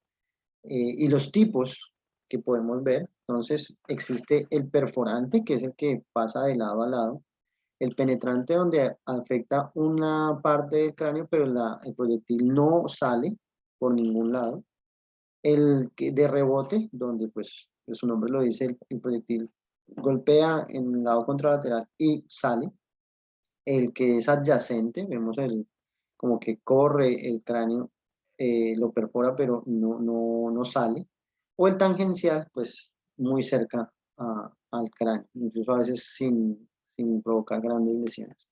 y los tipos que podemos ver. Entonces, existe el perforante, que es el que pasa de lado a lado, el penetrante, donde afecta una parte del cráneo, pero el proyectil no sale por ningún lado. El de rebote, donde pues su nombre lo dice, el proyectil golpea en el lado contralateral y sale. El que es adyacente, vemos como que corre el cráneo, lo perfora, pero no sale. O el tangencial, pues muy cerca al cráneo, incluso a veces sin provocar grandes lesiones.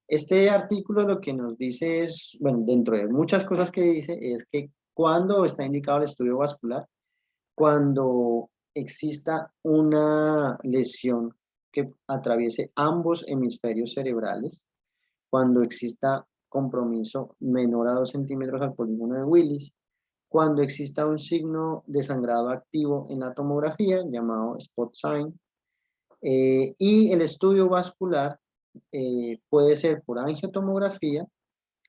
Este artículo lo que nos dice es, bueno, dentro de muchas cosas que dice, es que cuando está indicado el estudio vascular, cuando exista una lesión que atraviese ambos hemisferios cerebrales, cuando exista compromiso menor a 2 centímetros al polígono de Willis, cuando exista un signo de sangrado activo en la tomografía, llamado spot sign, y el estudio vascular puede ser por angiotomografía,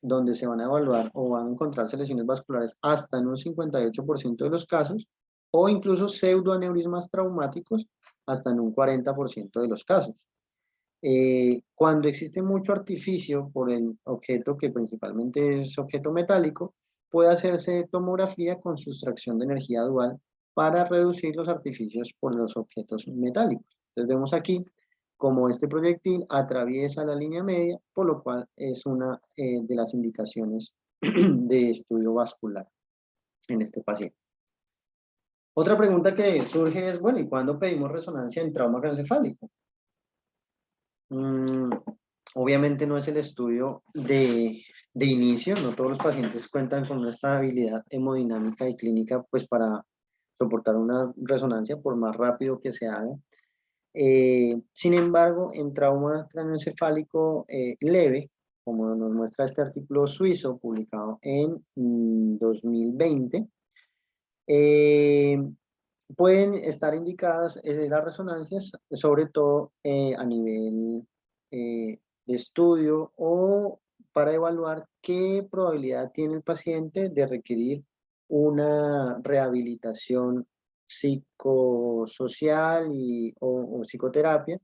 donde se van a evaluar o van a encontrarse lesiones vasculares hasta en un 58% de los casos, o incluso pseudoaneurismas traumáticos hasta en un 40% de los casos. Cuando existe mucho artificio por el objeto, que principalmente es objeto metálico, puede hacerse tomografía con sustracción de energía dual para reducir los artificios por los objetos metálicos. Entonces vemos aquí como este proyectil atraviesa la línea media, por lo cual es una de las indicaciones de estudio vascular en este paciente. Otra pregunta que surge es, bueno, ¿y cuándo pedimos resonancia en trauma craneoencefálico? Obviamente no es el estudio de inicio, no todos los pacientes cuentan con una estabilidad hemodinámica y clínica pues para soportar una resonancia por más rápido que se haga. Sin embargo, en trauma craneoencefálico leve, como nos muestra este artículo suizo publicado en 2020, pueden estar indicadas las resonancias, sobre todo a nivel de estudio o para evaluar qué probabilidad tiene el paciente de requerir una rehabilitación psicosocial o psicoterapia,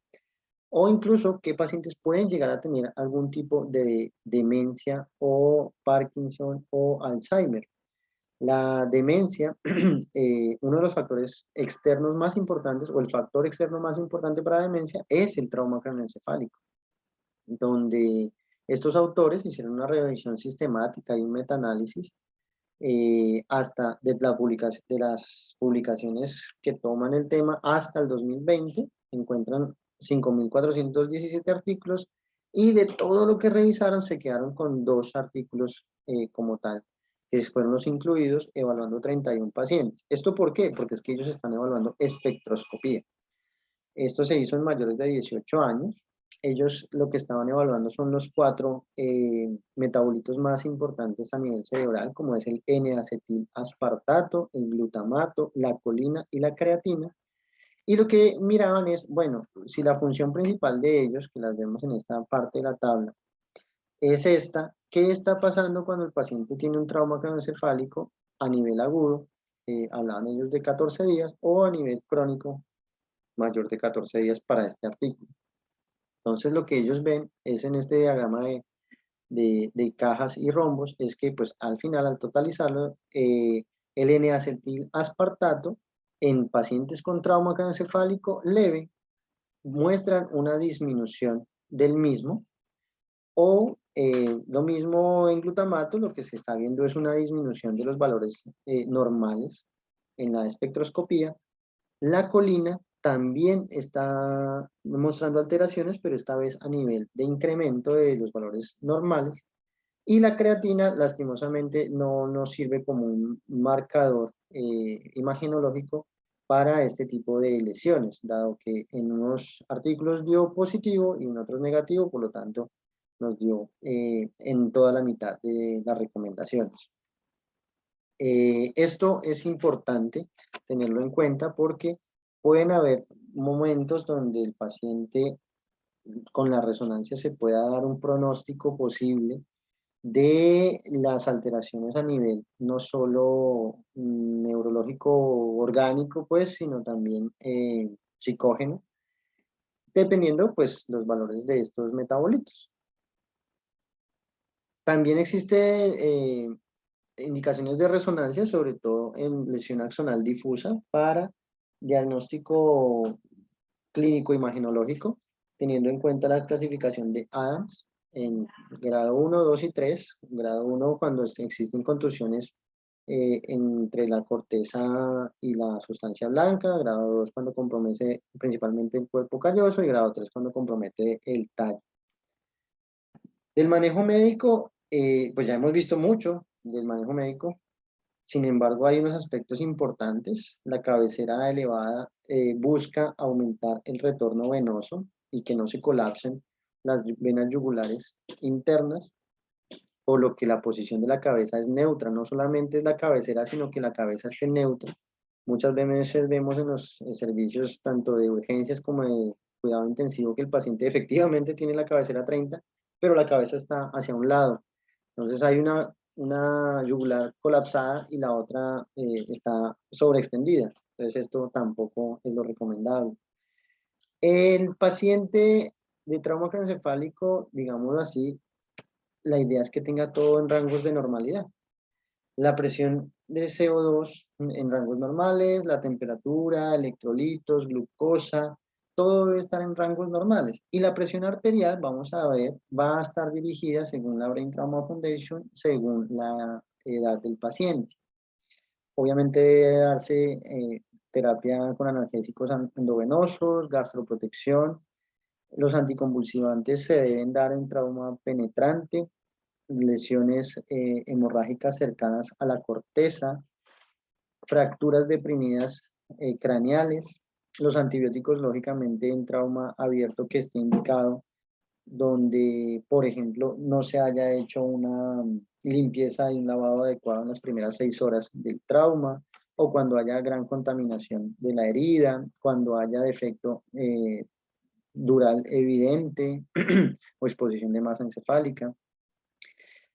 o incluso qué pacientes pueden llegar a tener algún tipo de demencia o Parkinson o Alzheimer. La demencia, uno de los factores externos más importantes, o el factor externo más importante para la demencia, es el trauma craneoencefálico, donde estos autores hicieron una revisión sistemática y un metaanálisis hasta de las publicaciones que toman el tema hasta el 2020, encuentran 5.417 artículos, y de todo lo que revisaron se quedaron con 2 artículos como tal, que fueron los incluidos evaluando 31 pacientes. ¿Esto por qué? Porque es que ellos están evaluando espectroscopía. Esto se hizo en mayores de 18 años. Ellos lo que estaban evaluando son los 4 metabolitos más importantes a nivel cerebral, como es el N-acetil-aspartato, el glutamato, la colina y la creatina. Y lo que miraban es, bueno, si la función principal de ellos, que las vemos en esta parte de la tabla, es esta, ¿qué está pasando cuando el paciente tiene un trauma craneoencefálico a nivel agudo? Hablaban ellos de 14 días, o a nivel crónico mayor de 14 días para este artículo. Entonces lo que ellos ven es en este diagrama de cajas y rombos, es que pues al final, al totalizarlo, el N-acetil-aspartato en pacientes con trauma craneoencefálico leve muestran una disminución del mismo, o lo mismo en glutamato, lo que se está viendo es una disminución de los valores normales en la espectroscopía. La colina también está mostrando alteraciones, pero esta vez a nivel de incremento de los valores normales. Y la creatina, lastimosamente, no nos sirve como un marcador imagenológico para este tipo de lesiones, dado que en unos artículos dio positivo y en otros negativo, por lo tanto, nos dio en toda la mitad de las recomendaciones. Esto es importante tenerlo en cuenta porque pueden haber momentos donde el paciente con la resonancia se pueda dar un pronóstico posible de las alteraciones a nivel no solo neurológico orgánico, pues, sino también psicógeno, dependiendo pues los valores de estos metabolitos. También existe indicaciones de resonancia, sobre todo en lesión axonal difusa, para diagnóstico clínico imagenológico, teniendo en cuenta la clasificación de Adams en grado 1, 2 y 3. Grado 1 cuando existen contusiones entre la corteza y la sustancia blanca, grado 2 cuando compromete principalmente el cuerpo calloso y grado 3 cuando compromete el tallo. Del manejo médico, pues ya hemos visto mucho del manejo médico. Sin embargo, hay unos aspectos importantes. La cabecera elevada busca aumentar el retorno venoso y que no se colapsen las venas yugulares internas, por lo que la posición de la cabeza es neutra. No solamente es la cabecera, sino que la cabeza esté neutra. Muchas veces vemos en los servicios tanto de urgencias como de cuidado intensivo que el paciente efectivamente tiene la cabecera 30, pero la cabeza está hacia un lado. Entonces hay una yugular colapsada y la otra está sobreextendida. Entonces esto tampoco es lo recomendable. El paciente de trauma craneoencefálico, digámoslo así, la idea es que tenga todo en rangos de normalidad. La presión de CO2 en rangos normales, la temperatura, electrolitos, glucosa, todo debe estar en rangos normales. Y la presión arterial, vamos a ver, va a estar dirigida según la Brain Trauma Foundation, según la edad del paciente. Obviamente debe darse terapia con analgésicos endovenosos, gastroprotección. Los anticonvulsivantes se deben dar en trauma penetrante, lesiones hemorrágicas cercanas a la corteza, fracturas deprimidas craneales, los antibióticos lógicamente en trauma abierto que esté indicado, donde por ejemplo no se haya hecho una limpieza y un lavado adecuado en las primeras 6 horas del trauma, o cuando haya gran contaminación de la herida, cuando haya defecto dural evidente o exposición de masa encefálica.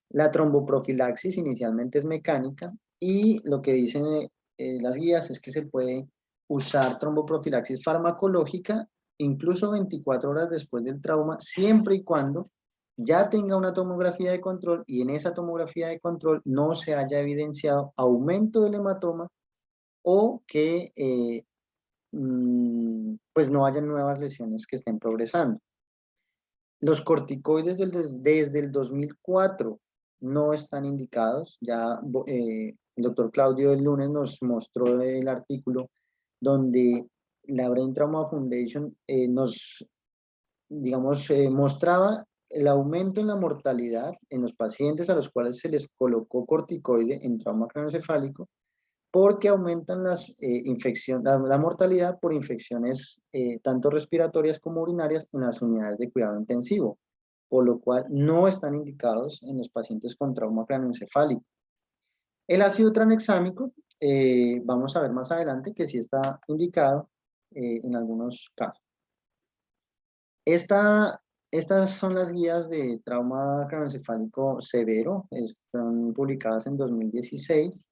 La tromboprofilaxis inicialmente es mecánica y lo que dicen las guías es que se puede usar tromboprofilaxis farmacológica incluso 24 horas después del trauma, siempre y cuando ya tenga una tomografía de control y en esa tomografía de control no se haya evidenciado aumento del hematoma o que pues no haya nuevas lesiones que estén progresando. Los corticoides desde el 2004 no están indicados. Ya el doctor Claudio el lunes nos mostró el artículo donde la Brain Trauma Foundation nos, digamos, mostraba el aumento en la mortalidad en los pacientes a los cuales se les colocó corticoide en trauma craneoencefálico, porque aumentan las infecciones, la mortalidad por infecciones tanto respiratorias como urinarias en las unidades de cuidado intensivo, por lo cual no están indicados en los pacientes con trauma craneoencefálico. El ácido tranexámico, vamos a ver más adelante que sí está indicado en algunos casos. Estas son las guías de trauma craneoencefálico severo, están publicadas en 2016.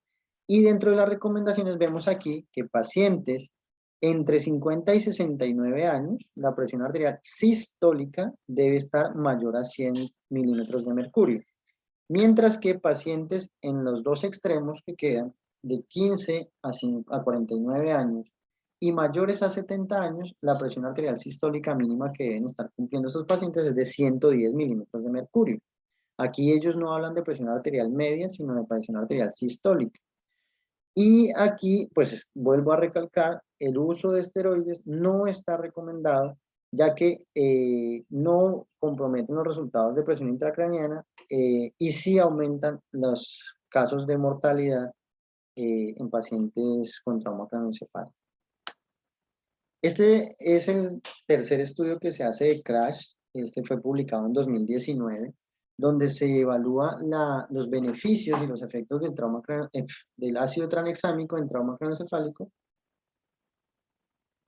Y dentro de las recomendaciones vemos aquí que pacientes entre 50 y 69 años, la presión arterial sistólica debe estar mayor a 100 milímetros de mercurio. Mientras que pacientes en los dos extremos que quedan, de 15 a 49 años y mayores a 70 años, la presión arterial sistólica mínima que deben estar cumpliendo estos pacientes es de 110 milímetros de mercurio. Aquí ellos no hablan de presión arterial media, sino de presión arterial sistólica. Y aquí, pues vuelvo a recalcar, el uso de esteroides no está recomendado, ya que no comprometen los resultados de presión intracraniana y sí aumentan los casos de mortalidad en pacientes con trauma craneoencefálico. Este es el tercer estudio que se hace de CRASH. Este fue publicado en 2019, donde se evalúa los beneficios y los efectos del ácido tranexámico en trauma craneoencefálico,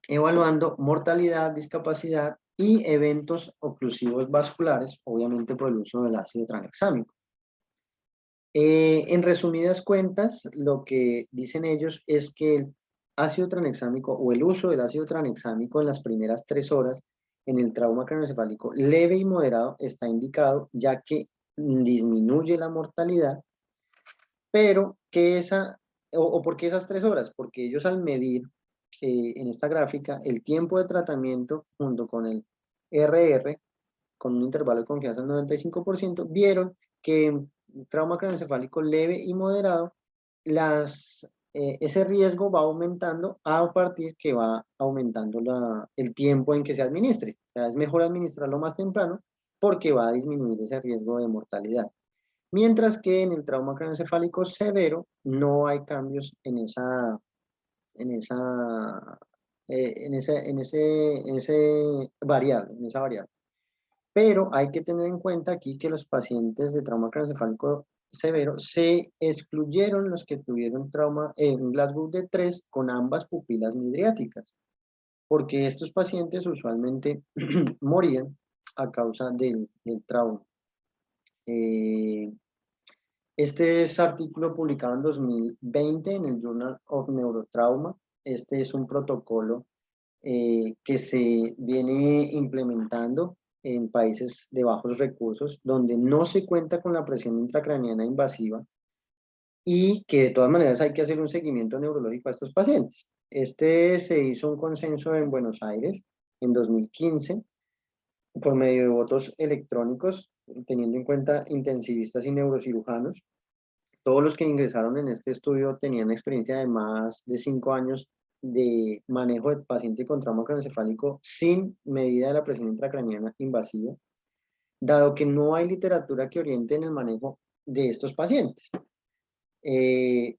evaluando mortalidad, discapacidad y eventos oclusivos vasculares, obviamente por el uso del ácido tranexámico. En resumidas cuentas, lo que dicen ellos es que el ácido tranexámico o el uso del ácido tranexámico en las primeras 3 horas en el trauma craneoencefálico leve y moderado está indicado, ya que disminuye la mortalidad, pero que ¿por qué esas 3 horas? Porque ellos al medir en esta gráfica el tiempo de tratamiento junto con el RR, con un intervalo de confianza del 95%, vieron que en trauma craneoencefálico leve y moderado ese riesgo va aumentando a partir que va aumentando el tiempo en que se administre. O sea, es mejor administrarlo más temprano porque va a disminuir ese riesgo de mortalidad. Mientras que en el trauma craneoencefálico severo no hay cambios en esa, en ese variable, en esa variable. Pero hay que tener en cuenta aquí que los pacientes de trauma craneoencefálico severo se excluyeron los que tuvieron trauma en Glasgow de 3 con ambas pupilas midriáticas, porque estos pacientes usualmente morían a causa del trauma. Este es artículo publicado en 2020 en el Journal of Neurotrauma. Este es un protocolo que se viene implementando en países de bajos recursos, donde no se cuenta con la presión intracraneana invasiva y que de todas maneras hay que hacer un seguimiento neurológico a estos pacientes. Este se hizo un consenso en Buenos Aires en 2015 por medio de votos electrónicos, teniendo en cuenta intensivistas y neurocirujanos. Todos los que ingresaron en este estudio tenían experiencia de más de 5 años de manejo de paciente con trauma craneoencefálico sin medida de la presión intracraneana invasiva, dado que no hay literatura que oriente en el manejo de estos pacientes. Hay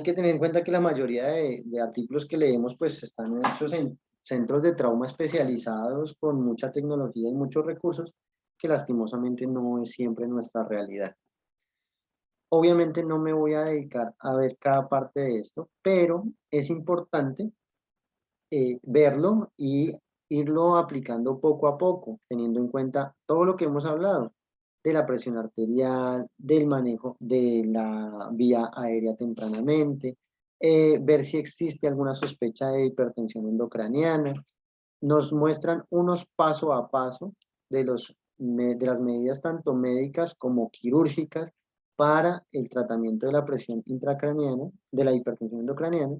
que tener en cuenta que la mayoría de artículos que leemos pues están hechos en centros de trauma especializados con mucha tecnología y muchos recursos, que lastimosamente no es siempre nuestra realidad. Obviamente no me voy a dedicar a ver cada parte de esto, pero es importante verlo y irlo aplicando poco a poco, teniendo en cuenta todo lo que hemos hablado, de la presión arterial, del manejo de la vía aérea tempranamente, ver si existe alguna sospecha de hipertensión endocraniana. Nos muestran unos paso a paso de las medidas tanto médicas como quirúrgicas para el tratamiento de la presión intracraniana, de la hipertensión endocraniana,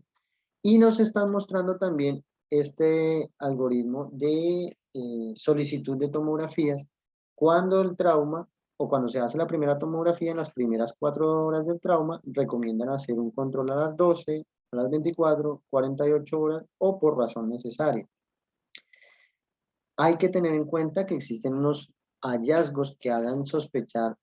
y nos están mostrando también este algoritmo de solicitud de tomografías cuando el trauma o cuando se hace la primera tomografía en las primeras 4 horas del trauma, recomiendan hacer un control a las 12, a las 24, 48 horas o por razón necesaria. Hay que tener en cuenta que existen unos hallazgos que hagan sospechar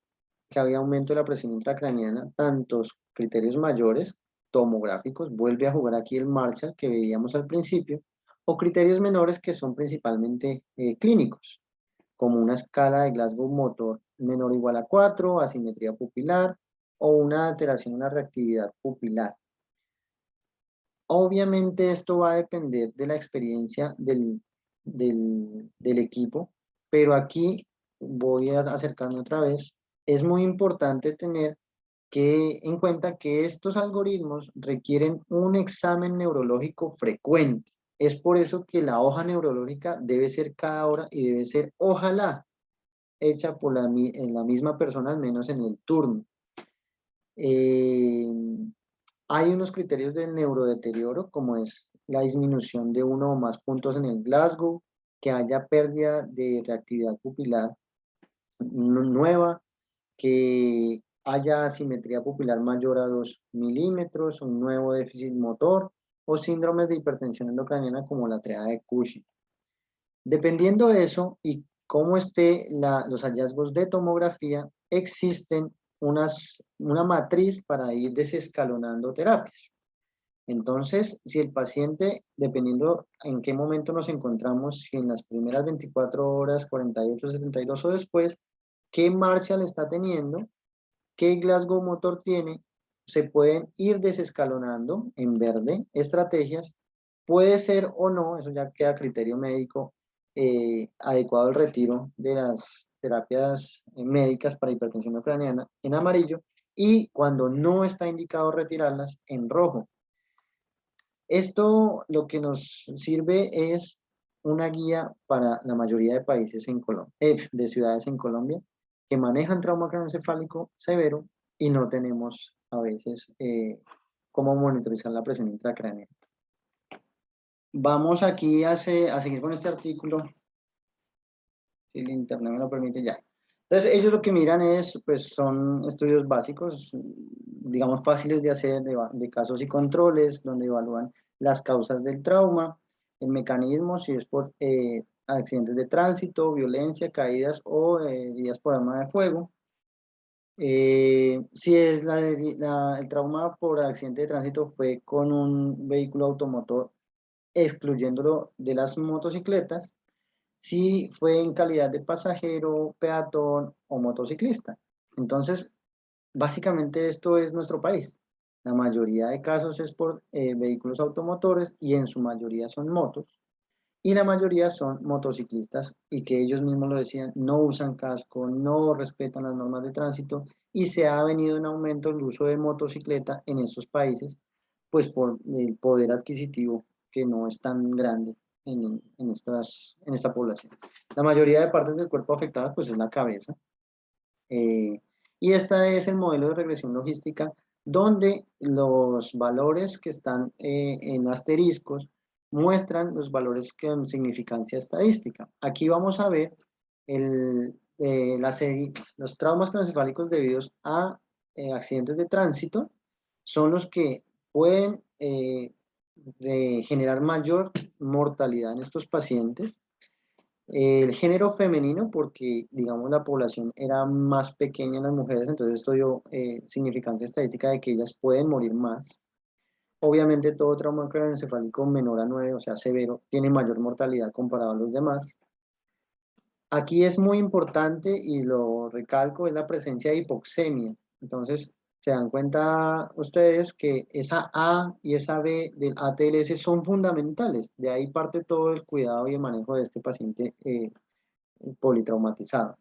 que había aumento de la presión intracraniana, tantos criterios mayores, tomográficos, vuelve a jugar aquí el Marshall que veíamos al principio, o criterios menores que son principalmente clínicos, como una escala de Glasgow motor menor o igual a 4, asimetría pupilar, o una alteración en la reactividad pupilar. Obviamente esto va a depender de la experiencia del equipo, pero aquí voy a acercarme otra vez. Es muy importante tener en cuenta que estos algoritmos requieren un examen neurológico frecuente. Es por eso que la hoja neurológica debe ser cada hora y debe ser, ojalá, hecha por la misma persona, al menos en el turno. Hay unos criterios de neurodeterioro, como es la disminución de 1 o más puntos en el Glasgow, que haya pérdida de reactividad pupilar nueva, que haya asimetría pupilar mayor a 2 milímetros, un nuevo déficit motor o síndromes de hipertensión endocraniana como la triada de Cushing. Dependiendo de eso y cómo esté los hallazgos de tomografía, existen una matriz para ir desescalonando terapias. Entonces, si el paciente, dependiendo en qué momento nos encontramos, si en las primeras 24 horas, 48, 72 o después, qué Marshall está teniendo, qué Glasgow motor tiene, se pueden ir desescalonando en verde estrategias. Puede ser o no, eso ya queda a criterio médico, adecuado el retiro de las terapias médicas para hipertensión ucraniana en amarillo y cuando no está indicado retirarlas en rojo. Esto lo que nos sirve es una guía para la mayoría de países en Colombia, de ciudades en Colombia, que manejan trauma craneoencefálico severo y no tenemos a veces cómo monitorizar la presión intracraneal. Vamos aquí a seguir con este artículo, si el internet me lo permite ya. Entonces, ellos lo que miran es, pues son estudios básicos, digamos, fáciles de hacer, de casos y controles, donde evalúan las causas del trauma, el mecanismo, si es por accidentes de tránsito, violencia, caídas o heridas por arma de fuego. Si es el trauma por accidente de tránsito fue con un vehículo automotor, excluyéndolo de las motocicletas, si fue en calidad de pasajero, peatón o motociclista. Entonces, básicamente esto es nuestro país. La mayoría de casos es por vehículos automotores y en su mayoría son motos. Y la mayoría son motociclistas y que ellos mismos lo decían, no usan casco, no respetan las normas de tránsito y se ha venido en aumento el uso de motocicleta en esos países, pues por el poder adquisitivo que no es tan grande en esta población. La mayoría de partes del cuerpo afectadas pues es la cabeza. eh, y este es el modelo de regresión logística donde los valores que están en asteriscos muestran los valores con significancia estadística. Aquí vamos a ver los traumas craneoencefálicos debidos a accidentes de tránsito son los que pueden generar mayor mortalidad en estos pacientes. El género femenino, porque digamos la población era más pequeña en las mujeres, entonces esto dio significancia estadística de que ellas pueden morir más. Obviamente todo trauma craneoencefálico menor a 9, o sea, severo, tiene mayor mortalidad comparado a los demás. Aquí es muy importante y lo recalco, es la presencia de hipoxemia. Entonces, se dan cuenta ustedes que esa A y esa B del ATLS son fundamentales. De ahí parte todo el cuidado y el manejo de este paciente politraumatizado.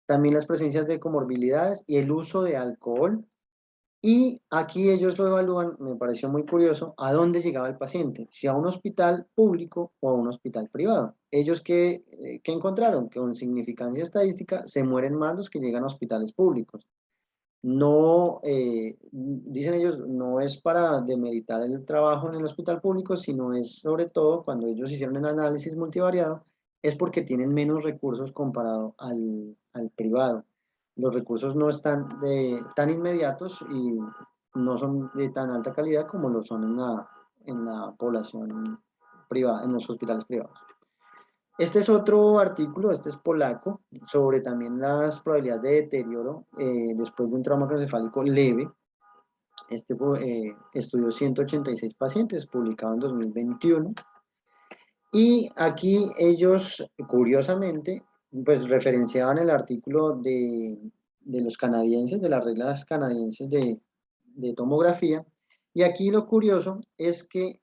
También las presencias de comorbilidades y el uso de alcohol. Y aquí ellos lo evalúan, me pareció muy curioso, a dónde llegaba el paciente, si a un hospital público o a un hospital privado. Ellos que encontraron que con significancia estadística se mueren más los que llegan a hospitales públicos. No, dicen ellos, no es para demeritar el trabajo en el hospital público, sino es sobre todo cuando ellos hicieron el análisis multivariado, es porque tienen menos recursos comparado al privado. Los recursos no están tan inmediatos y no son de tan alta calidad como lo son en la población privada, en los hospitales privados. Este es otro artículo, este es polaco, sobre también las probabilidades de deterioro después de un trauma craneoencefálico leve. Este estudió 186 pacientes, publicado en 2021. Y aquí ellos, curiosamente, pues referenciaban el artículo de los canadienses, de las reglas canadienses de tomografía. Y aquí lo curioso es que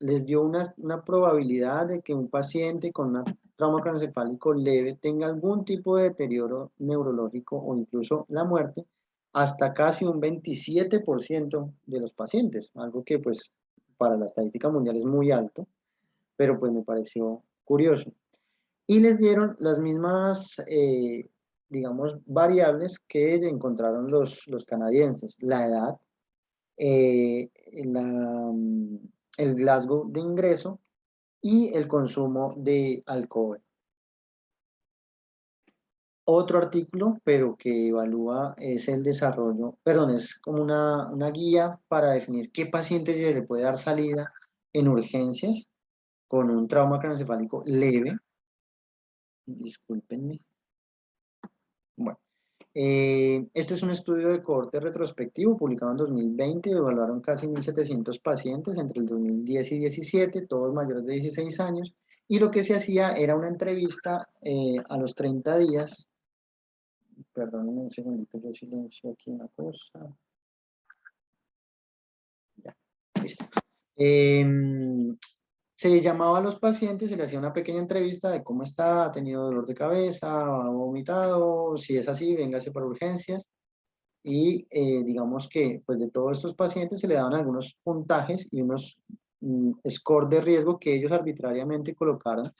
les dio una probabilidad de que un paciente con un trauma craneoencefálico leve tenga algún tipo de deterioro neurológico o incluso la muerte, hasta casi un 27% de los pacientes, algo que pues para la estadística mundial es muy alto, pero pues me pareció curioso. Y les dieron las mismas, digamos, variables que encontraron los canadienses, la edad, eh, la, el Glasgow de ingreso y el consumo de alcohol. Otro artículo, pero que evalúa, es el desarrollo, perdón, es como una guía para definir qué paciente se le puede dar salida en urgencias con un trauma craneoencefálico leve. Discúlpenme. Bueno, este es un estudio de cohorte retrospectivo publicado en 2020. Evaluaron casi 1.700 pacientes entre el 2010 y 17, todos mayores de 16 años. Y lo que se hacía era una entrevista a los 30 días. Perdónenme un segundito, yo silencio aquí una cosa. Ya, listo. Se llamaba a los pacientes, se le hacía una pequeña entrevista de cómo está, ha tenido dolor de cabeza, ha vomitado, si es así, véngase para urgencias. Y digamos que pues de todos estos pacientes se le daban algunos puntajes y unos score de riesgo que ellos arbitrariamente colocaron,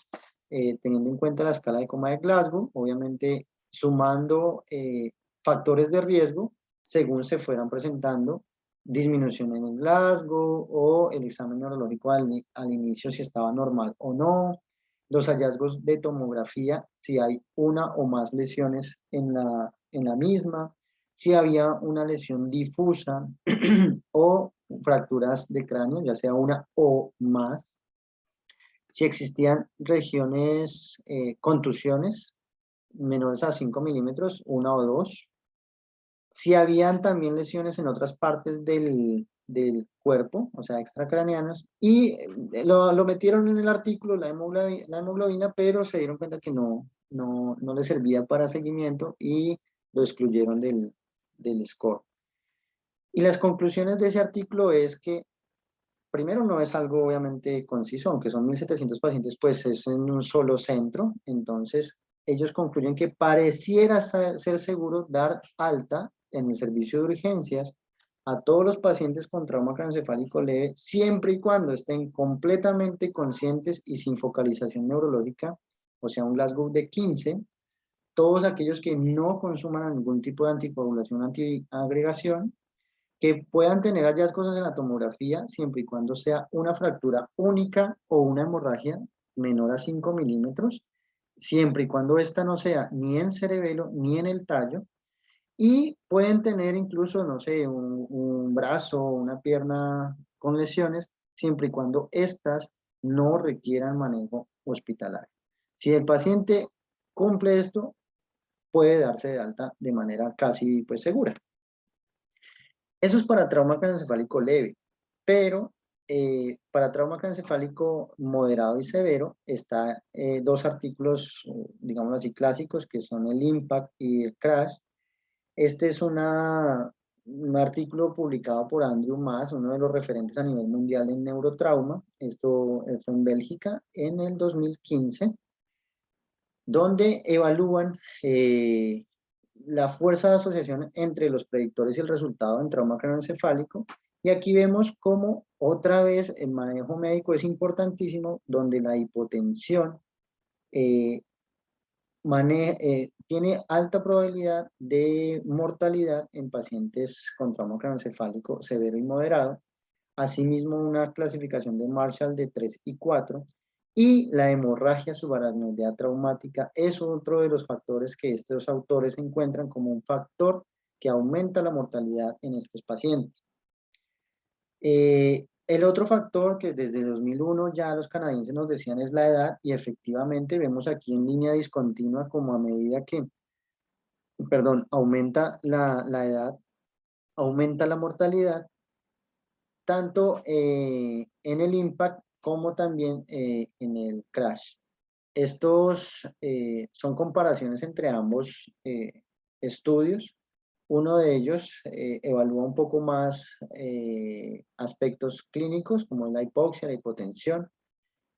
teniendo en cuenta la escala de coma de Glasgow, obviamente sumando factores de riesgo según se fueran presentando disminución en el Glasgow o el examen neurológico al inicio si estaba normal o no, los hallazgos de tomografía, si hay una o más lesiones en la misma, si había una lesión difusa o fracturas de cráneo, ya sea una o más, si existían regiones, contusiones menores a 5 milímetros, una o dos, si habían también lesiones en otras partes del cuerpo, o sea, extracraneanas, y lo metieron en el artículo, la hemoglobina, pero se dieron cuenta que no le servía para seguimiento y lo excluyeron del score. Y las conclusiones de ese artículo es que, primero, no es algo obviamente conciso, aunque son 1.700 pacientes, pues es en un solo centro, entonces ellos concluyen que pareciera ser seguro dar alta en el servicio de urgencias a todos los pacientes con trauma craneoencefálico leve, siempre y cuando estén completamente conscientes y sin focalización neurológica, o sea, un Glasgow de 15, todos aquellos que no consuman ningún tipo de anticoagulación, antiagregación, que puedan tener hallazgos en la tomografía siempre y cuando sea una fractura única o una hemorragia menor a 5 milímetros, siempre y cuando esta no sea ni en cerebelo ni en el tallo, y pueden tener incluso, no sé, un brazo o una pierna con lesiones, siempre y cuando estas no requieran manejo hospitalario. Si el paciente cumple esto, puede darse de alta de manera casi pues segura. Eso es para trauma craneoencefálico leve, pero para trauma craneoencefálico moderado y severo está dos artículos, digamos así, clásicos, que son el IMPACT y el CRASH. Este es un artículo publicado por Andrew Maass, uno de los referentes a nivel mundial en neurotrauma. Esto fue en Bélgica en el 2015, donde evalúan la fuerza de asociación entre los predictores y el resultado en trauma craneoencefálico. Y aquí vemos cómo otra vez el manejo médico es importantísimo, donde la hipotensión tiene alta probabilidad de mortalidad en pacientes con trauma craneoencefálico severo y moderado. Asimismo, una clasificación de Marshall de 3 y 4. Y la hemorragia subaracnoidea traumática es otro de los factores que estos autores encuentran como un factor que aumenta la mortalidad en estos pacientes. El otro factor que desde 2001 ya los canadienses nos decían es la edad, y efectivamente vemos aquí en línea discontinua como a medida que, perdón, aumenta la edad, aumenta la mortalidad, tanto en el IMPACT como también en el CRASH. Estos son comparaciones entre ambos estudios. Uno de ellos evalúa un poco más aspectos clínicos, como la hipoxia, la hipotensión,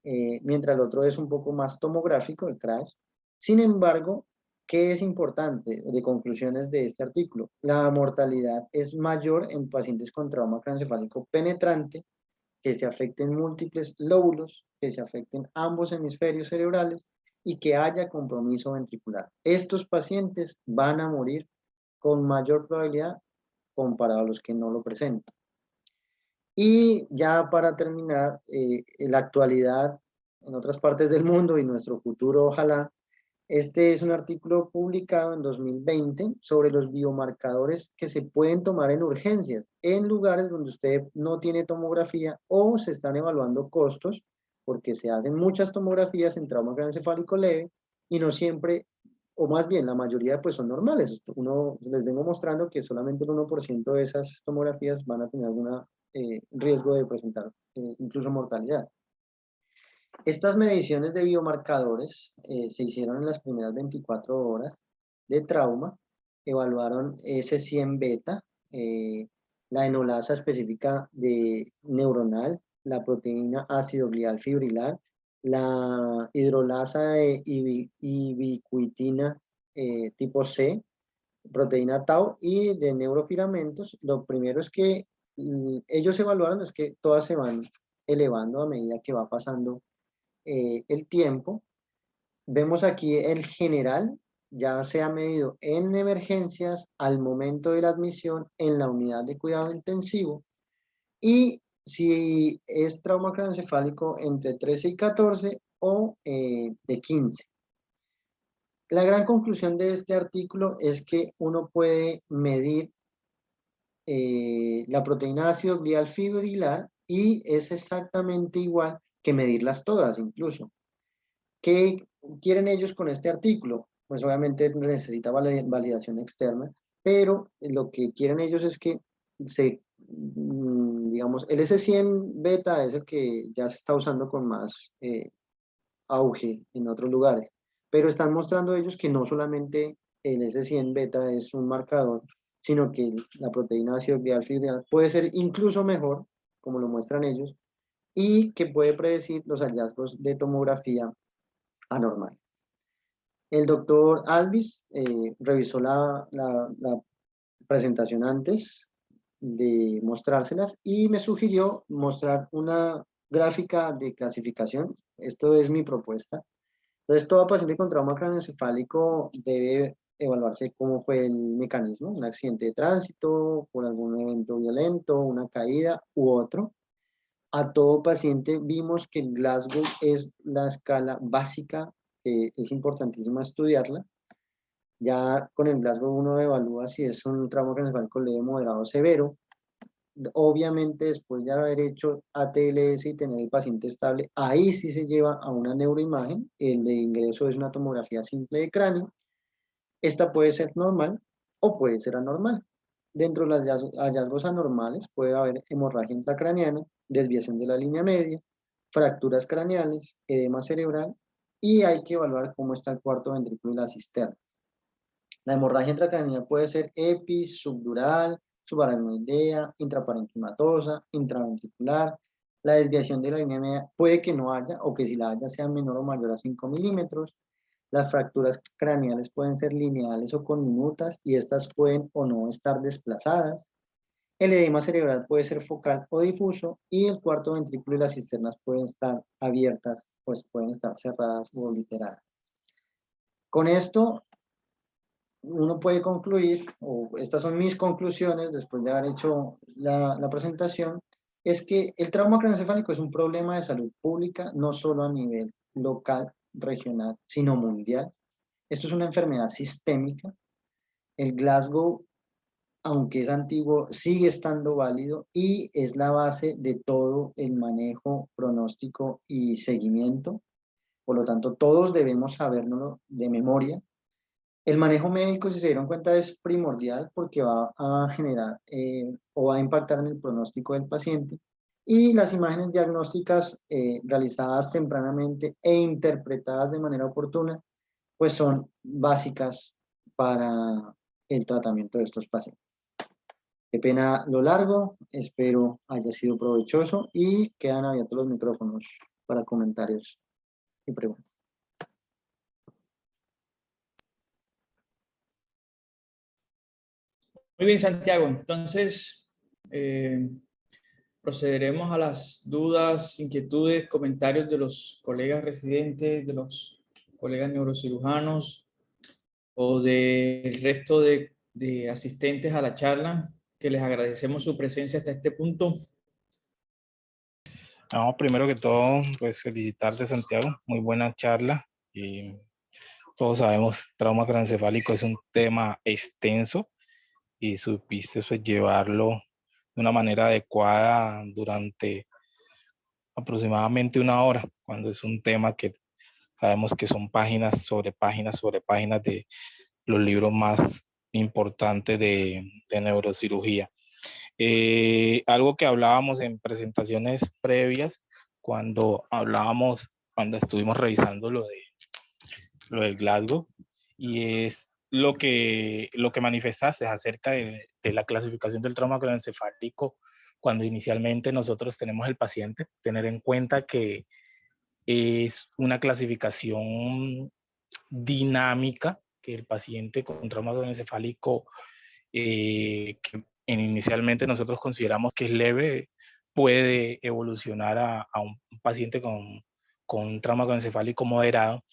mientras el otro es un poco más tomográfico, el CRASH. Sin embargo, ¿qué es importante de conclusiones de este artículo? La mortalidad es mayor en pacientes con trauma craneoencefálico penetrante, que se afecten múltiples lóbulos, que se afecten ambos hemisferios cerebrales y que haya compromiso ventricular. Estos pacientes van a morir con mayor probabilidad comparado a los que no lo presentan. Y ya para terminar, en la actualidad en otras partes del mundo y nuestro futuro, ojalá, este es un artículo publicado en 2020 sobre los biomarcadores que se pueden tomar en urgencias, en lugares donde usted no tiene tomografía o se están evaluando costos, porque se hacen muchas tomografías en trauma craneoencefálico leve y no siempre, o más bien la mayoría pues son normales. Les vengo mostrando que solamente el 1% de esas tomografías van a tener algún riesgo de presentar incluso mortalidad. Estas mediciones de biomarcadores se hicieron en las primeras 24 horas de trauma. Evaluaron S100 beta, la enolasa específica de neuronal, la proteína ácido glial fibrilar, la hidrolasa de ibiquitina tipo C, proteína tau y de neurofilamentos. Lo primero es que ellos evaluaron es que todas se van elevando a medida que va pasando el tiempo. Vemos aquí el general, ya se ha medido en emergencias, al momento de la admisión en la unidad de cuidado intensivo, y si es trauma craneoencefálico entre 13 y 14, o de 15. La gran conclusión de este artículo es que uno puede medir la proteína ácido glial fibrilar y es exactamente igual que medirlas todas incluso. ¿Qué quieren ellos con este artículo? Pues obviamente necesita validación externa, pero lo que quieren ellos es que digamos, el S100 beta es el que ya se está usando con más auge en otros lugares, pero están mostrando ellos que no solamente el S100 beta es un marcador, sino que la proteína ácido glial fibrilar puede ser incluso mejor, como lo muestran ellos, y que puede predecir los hallazgos de tomografía anormal. El doctor Alvis revisó la presentación antes de mostrárselas y me sugirió mostrar una gráfica de clasificación. Esto es mi propuesta. Entonces, todo paciente con trauma craneoencefálico debe evaluarse cómo fue el mecanismo, un accidente de tránsito, por algún evento violento, una caída u otro. A todo paciente vimos que el Glasgow es la escala básica, es importantísimo estudiarla. Ya con el Glasgow uno evalúa si es un trauma craneoencefálico leve, moderado o severo. Obviamente, después de haber hecho ATLS y tener el paciente estable, ahí sí se lleva a una neuroimagen. El de ingreso es una tomografía simple de cráneo. Esta puede ser normal o puede ser anormal. Dentro de los hallazgos anormales puede haber hemorragia intracraneana, desviación de la línea media, fracturas craneales, edema cerebral y hay que evaluar cómo está el cuarto ventrículo y la cisterna. La hemorragia intracraneal puede ser subdural, subaracnoidea, intraparenquimatosa, intraventricular. La desviación de la línea media puede que no haya, o que si la haya sea menor o mayor a 5 milímetros. Las fracturas craneales pueden ser lineales o conminutas y estas pueden o no estar desplazadas. El edema cerebral puede ser focal o difuso y el cuarto ventrículo y las cisternas pueden estar abiertas, pues pueden estar cerradas o obliteradas. Con esto uno puede concluir, o estas son mis conclusiones después de haber hecho la presentación, es que el trauma craneoencefálico es un problema de salud pública, no solo a nivel local, regional, sino mundial. Esto es una enfermedad sistémica. El Glasgow, aunque es antiguo, sigue estando válido y es la base de todo el manejo, pronóstico y seguimiento. Por lo tanto, todos debemos sabérnoslo de memoria. El manejo médico, si se dieron cuenta, es primordial porque va a generar o va a impactar en el pronóstico del paciente. Y las imágenes diagnósticas realizadas tempranamente e interpretadas de manera oportuna, pues son básicas para el tratamiento de estos pacientes. Qué pena lo largo, espero haya sido provechoso y quedan abiertos los micrófonos para comentarios y preguntas. Muy bien, Santiago. Entonces, procederemos a las dudas, inquietudes, comentarios de los colegas residentes, de los colegas neurocirujanos o del resto de asistentes a la charla, que les agradecemos su presencia hasta este punto. No, primero que todo, pues felicitarte, Santiago. Muy buena charla. Y todos sabemos, trauma craneoencefálico es un tema extenso y supiste pues, llevarlo de una manera adecuada durante aproximadamente una hora, cuando es un tema que sabemos que son páginas sobre páginas de los libros más importantes de neurocirugía. Algo que hablábamos en presentaciones previas, cuando estuvimos revisando lo del Glasgow, y es lo que manifestaste acerca de la clasificación del trauma craneoencefálico cuando inicialmente nosotros tenemos el paciente, tener en cuenta que es una clasificación dinámica, que el paciente con trauma craneoencefálico que inicialmente nosotros consideramos que es leve, puede evolucionar a un paciente con un trauma craneoencefálico moderado.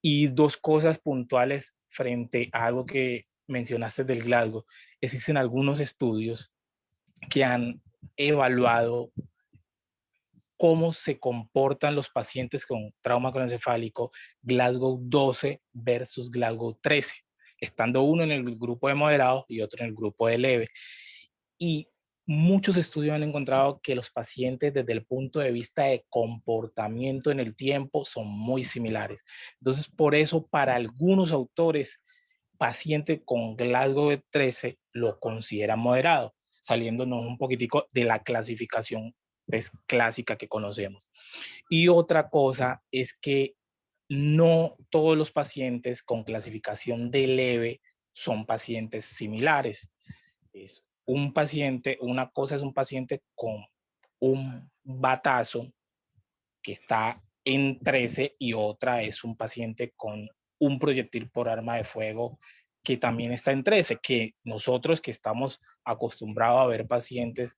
Y dos cosas puntuales frente a algo que mencionaste del Glasgow. Existen algunos estudios que han evaluado cómo se comportan los pacientes con trauma craneoencefálico Glasgow 12 versus Glasgow 13, estando uno en el grupo de moderado y otro en el grupo de leve. Y muchos estudios han encontrado que los pacientes desde el punto de vista de comportamiento en el tiempo son muy similares. Entonces, por eso para algunos autores, paciente con Glasgow 13 lo consideran moderado, saliéndonos un poquitico de la clasificación pues, clásica que conocemos. Y otra cosa es que no todos los pacientes con clasificación de leve son pacientes similares. Es un paciente, una cosa es un paciente con un batazo que está en 13 y otra es un paciente con un proyectil por arma de fuego que también está en 13, que nosotros que estamos acostumbrados a ver pacientes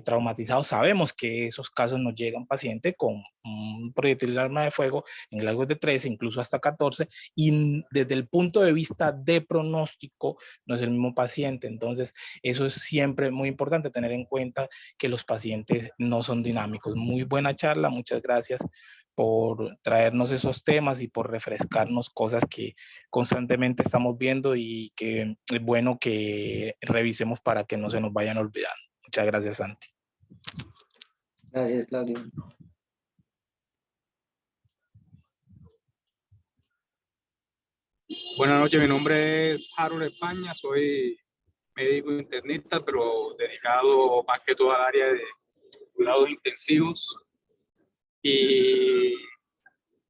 traumatizados, sabemos que esos casos nos llegan pacientes con un proyectil de arma de fuego en Glasgow de 13, incluso hasta 14, y desde el punto de vista de pronóstico no es el mismo paciente. Entonces, eso es siempre muy importante tener en cuenta que los pacientes no son dinámicos. Muy buena charla, muchas gracias por traernos esos temas y por refrescarnos cosas que constantemente estamos viendo y que es bueno que revisemos para que no se nos vayan olvidando. Muchas gracias, Santi. Gracias, Claudio. Buenas noches, mi nombre es Harold España, soy médico internista, pero dedicado más que todo al área de cuidados intensivos. Y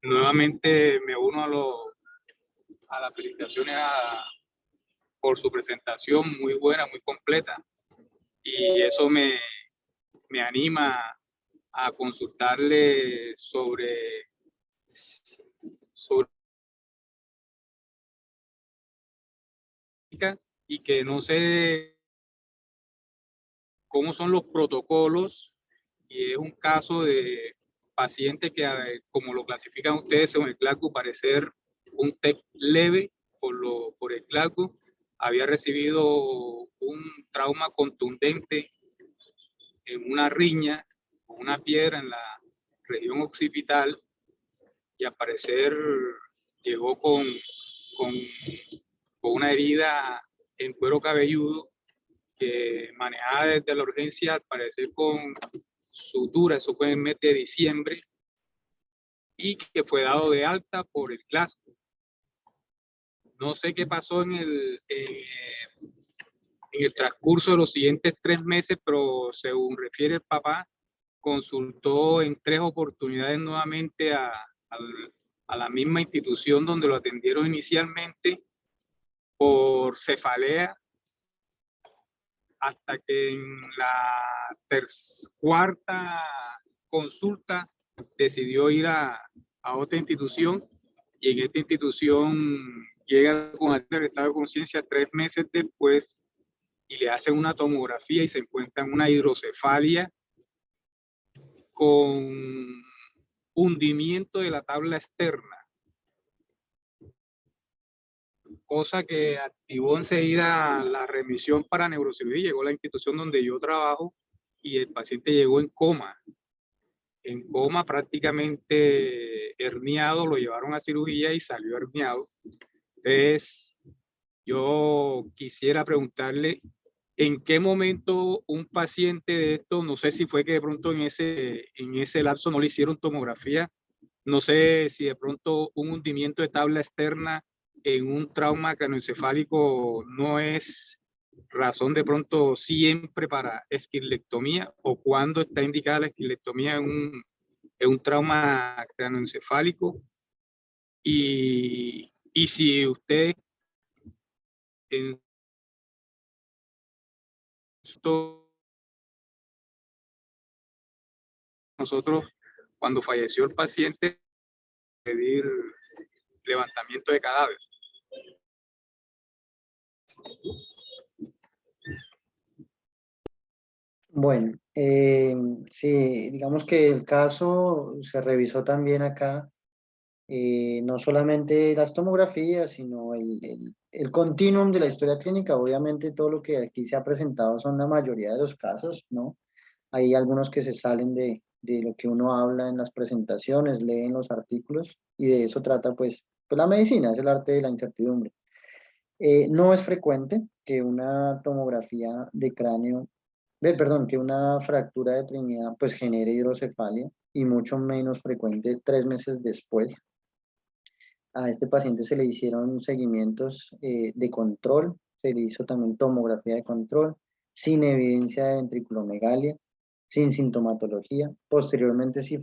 nuevamente me uno a las felicitaciones por su presentación, muy buena, muy completa. Y eso me anima a consultarle sobre y que no sé cómo son los protocolos, y es un caso de paciente que, como lo clasifican ustedes según el Glasgow, parecer un TEC leve por el Glasgow, había recibido un trauma contundente en una riña con una piedra en la región occipital, y al parecer llegó con una herida en cuero cabelludo que manejada desde la urgencia, al parecer con sutura, eso fue en el mes de diciembre, y que fue dado de alta por el Glasgow. No sé qué pasó en el transcurso de los siguientes 3 meses, pero según refiere el papá, consultó en 3 oportunidades nuevamente a la misma institución donde lo atendieron inicialmente por cefalea, hasta que en la cuarta consulta decidió ir a otra institución, y en esta institución llega con el estado de conciencia 3 meses después y le hacen una tomografía y se encuentran una hidrocefalia con hundimiento de la tabla externa, cosa que activó enseguida la remisión para neurocirugía. Llegó a la institución donde yo trabajo y el paciente llegó en coma prácticamente herniado, lo llevaron a cirugía y salió herniado. Entonces, yo quisiera preguntarle en qué momento un paciente de esto, no sé si fue que de pronto en ese lapso no le hicieron tomografía, no sé si de pronto un hundimiento de tabla externa en un trauma craneoencefálico no es razón de pronto siempre para esquilectomía, o cuándo está indicada la esquilectomía en un trauma craneoencefálico, y si usted en esto, nosotros cuando falleció el paciente, pedir levantamiento de cadáver. Bueno, sí, digamos que el caso se revisó también acá, no solamente las tomografías, sino el continuum de la historia clínica. Obviamente todo lo que aquí se ha presentado son la mayoría de los casos, ¿no? Hay algunos que se salen de de lo que uno habla en las presentaciones, lee en los artículos, y de eso trata pues la medicina, es el arte de la incertidumbre. No es frecuente que una tomografía de cráneo, perdón, que una fractura deprimida pues genere hidrocefalia, y mucho menos frecuente 3 meses después. A este paciente se le hicieron seguimientos de control, se le hizo también tomografía de control, sin evidencia de ventriculomegalia, sin sintomatología. Posteriormente sí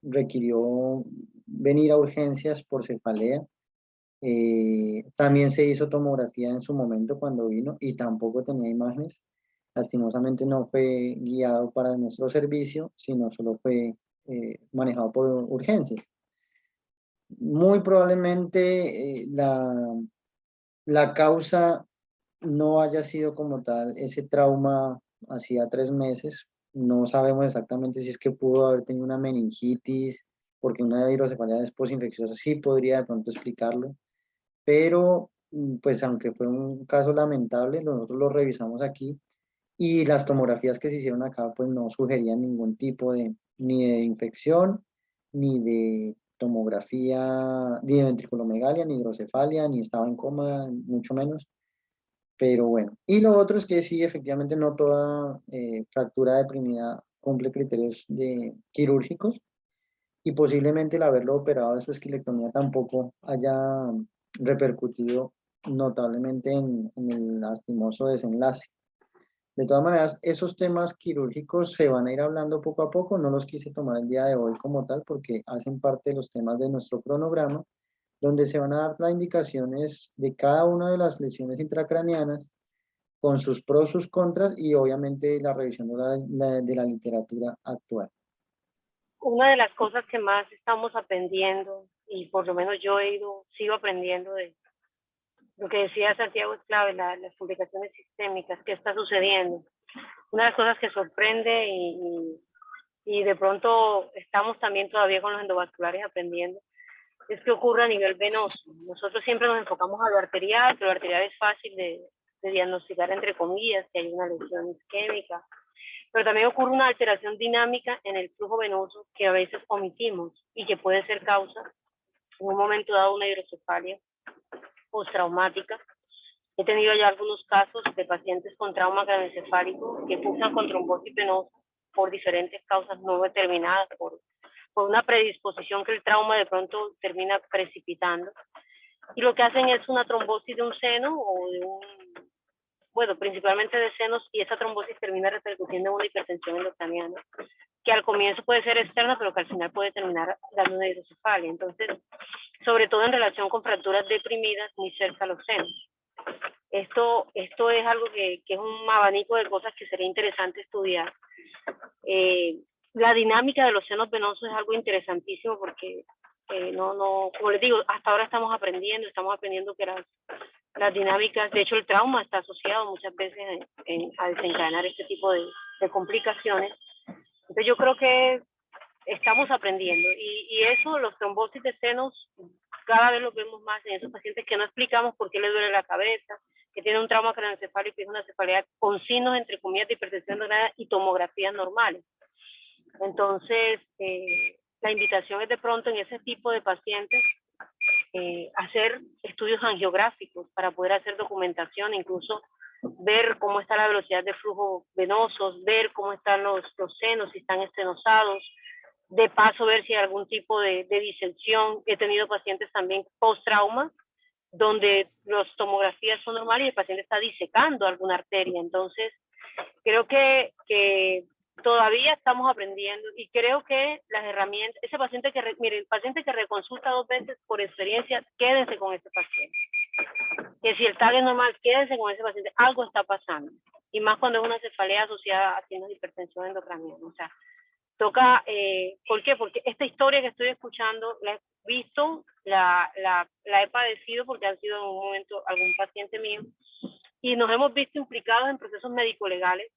requirió venir a urgencias por cefalea. También se hizo tomografía en su momento cuando vino y tampoco tenía imágenes. Lastimosamente no fue guiado para nuestro servicio, sino solo fue manejado por urgencias. Muy probablemente la causa no haya sido como tal ese trauma hacía 3 meses. No sabemos exactamente si es que pudo haber tenido una meningitis, porque una hidrocefalia postinfecciosa sí podría de pronto explicarlo, pero pues aunque fue un caso lamentable, nosotros lo revisamos aquí y las tomografías que se hicieron acá pues no sugerían ningún tipo ni de infección, ni de tomografía, ni de ventriculomegalia, ni hidrocefalia, ni estaba en coma, mucho menos. Pero bueno, y lo otro es que sí, efectivamente no toda fractura deprimida cumple criterios quirúrgicos, y posiblemente el haberlo operado de su esquilectomía tampoco haya repercutido notablemente en el lastimoso desenlace. De todas maneras, esos temas quirúrgicos se van a ir hablando poco a poco, no los quise tomar el día de hoy como tal porque hacen parte de los temas de nuestro cronograma, donde se van a dar las indicaciones de cada una de las lesiones intracraneanas con sus pros, sus contras y obviamente la revisión de la literatura actual. Una de las cosas que más estamos aprendiendo, y por lo menos yo sigo aprendiendo de lo que decía Santiago, es clave, las complicaciones sistémicas, qué está sucediendo. Una de las cosas que sorprende y de pronto estamos también todavía con los endovasculares aprendiendo, es que ocurre a nivel venoso. Nosotros siempre nos enfocamos a lo arterial, pero lo arterial es fácil de diagnosticar, entre comillas, que hay una lesión isquémica, pero también ocurre una alteración dinámica en el flujo venoso que a veces omitimos y que puede ser causa, en un momento dado, una hidrocefalia postraumática. He tenido ya algunos casos de pacientes con trauma craneoencefálico que pulsan con trombosis venosa por diferentes causas no determinadas, por una predisposición que el trauma de pronto termina precipitando. Y lo que hacen es una trombosis de un seno o de principalmente de senos, y esa trombosis termina repercutiendo en una hipertensión endocraniana, que al comienzo puede ser externa, pero que al final puede terminar dando una hidrocefalia. Entonces, sobre todo en relación con fracturas deprimidas muy cerca a los senos. Esto es algo que es un abanico de cosas que sería interesante estudiar. La dinámica de los senos venosos es algo interesantísimo porque, como les digo, hasta ahora estamos aprendiendo que las dinámicas, de hecho el trauma está asociado muchas veces a desencadenar este tipo de complicaciones. Entonces yo creo que estamos aprendiendo y eso, los trombosis de senos, cada vez los vemos más en esos pacientes que no explicamos por qué les duele la cabeza, que tienen un trauma craneoencefálico y es una cefalea con signos, entre comillas, de hipertensión endocraniana y tomografías normales. Entonces, la invitación es de pronto en ese tipo de pacientes hacer estudios angiográficos para poder hacer documentación, incluso ver cómo está la velocidad de flujo venosos, ver cómo están los senos, si están estenosados, de paso ver si hay algún tipo de disensión. He tenido pacientes también post-trauma, donde las tomografías son normales y el paciente está disecando alguna arteria. Entonces, creo que todavía estamos aprendiendo y creo que las herramientas, el paciente que reconsulta 2 veces por experiencia, quédense con ese paciente. Que si el TAG es normal, quédense con ese paciente, algo está pasando. Y más cuando es una cefalea asociada a signos de hipertensión endocraniana. O sea, toca, ¿por qué? Porque esta historia que estoy escuchando la he visto, la he padecido porque ha sido en un momento algún paciente mío y nos hemos visto implicados en procesos médico-legales.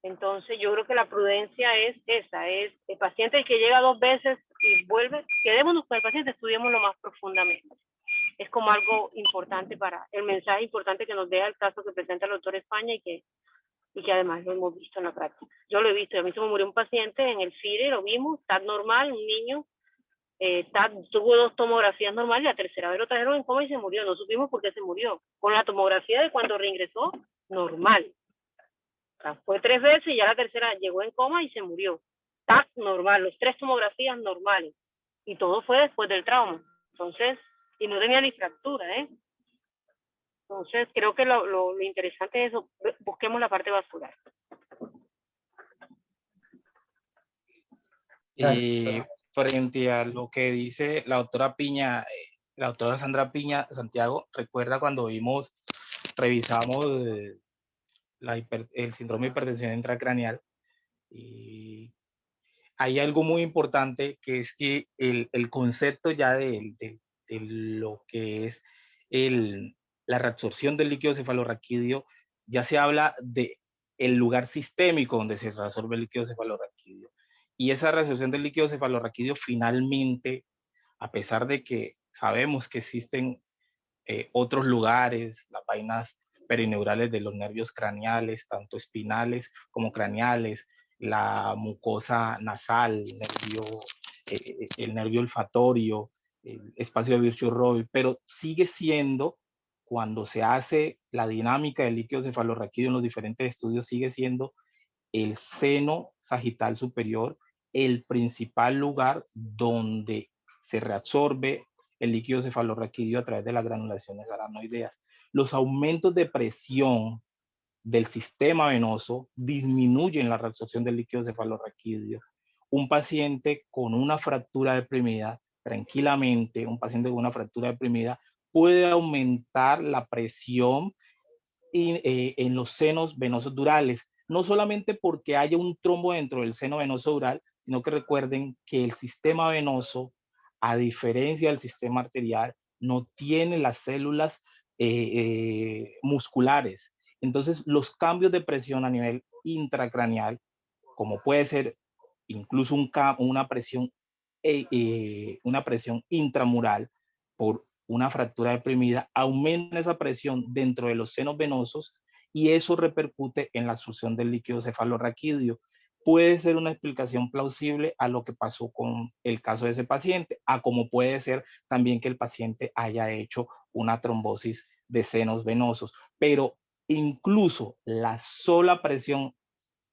Entonces yo creo que la prudencia es esa, es el paciente que llega 2 veces y vuelve, quedémonos con el paciente, estudiémoslo más profundamente. Es como algo importante el mensaje importante que nos deja el caso que presenta el doctor España y que y que además lo hemos visto en la práctica. Yo lo he visto, a mí se me murió un paciente en el FIRE, lo vimos, TAC normal, un niño, tuvo 2 tomografías normales, la tercera vez lo trajeron en coma y se murió, no supimos por qué se murió, con la tomografía de cuando reingresó, normal. O sea, fue 3 veces y ya la tercera llegó en coma y se murió. TAC normal, los 3 tomografías normales, y todo fue después del trauma. Entonces, y no tenía ni fractura, Entonces, creo que lo interesante es eso, busquemos la parte vascular. Frente a lo que dice la doctora Piña, la doctora Sandra Piña, Santiago, recuerda cuando revisamos el síndrome de hipertensión intracraneal, y hay algo muy importante, que es que el concepto ya de lo que es la reabsorción del líquido cefalorraquídeo, ya se habla de el lugar sistémico donde se reabsorbe el líquido cefalorraquídeo. Y esa reabsorción del líquido cefalorraquídeo finalmente, a pesar de que sabemos que existen otros lugares, las vainas perineurales de los nervios craneales, tanto espinales como craneales, la mucosa nasal, el nervio olfatorio, el espacio de Virchow-Robbie, pero sigue siendo, cuando se hace la dinámica del líquido cefalorraquídeo en los diferentes estudios, sigue siendo el seno sagital superior el principal lugar donde se reabsorbe el líquido cefalorraquídeo a través de las granulaciones aracnoideas. Los aumentos de presión del sistema venoso disminuyen la reabsorción del líquido cefalorraquídeo. Un paciente con una fractura deprimida, tranquilamente, un paciente con una fractura deprimida puede aumentar la presión en los senos venosos durales, no solamente porque haya un trombo dentro del seno venoso dural, sino que recuerden que el sistema venoso, a diferencia del sistema arterial, no tiene las células musculares. Entonces, los cambios de presión a nivel intracraneal, como puede ser incluso una presión intramural por una fractura deprimida, aumenta esa presión dentro de los senos venosos y eso repercute en la absorción del líquido cefalorraquídeo. Puede ser una explicación plausible a lo que pasó con el caso de ese paciente, a como puede ser también que el paciente haya hecho una trombosis de senos venosos, pero incluso la sola presión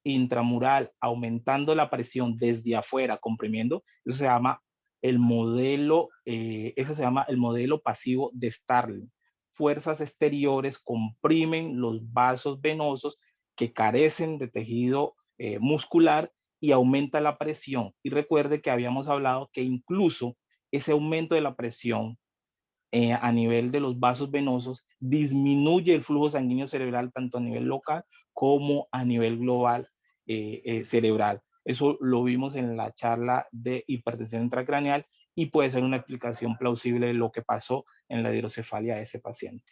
intramural, aumentando la presión desde afuera, comprimiendo, eso se llama el modelo, eso se llama el modelo pasivo de Starling. Fuerzas exteriores comprimen los vasos venosos que carecen de tejido muscular y aumenta la presión. Y recuerde que habíamos hablado que incluso ese aumento de la presión a nivel de los vasos venosos disminuye el flujo sanguíneo cerebral tanto a nivel local como a nivel global cerebral. Eso lo vimos en la charla de hipertensión intracraneal y puede ser una explicación plausible de lo que pasó en la hidrocefalia de ese paciente.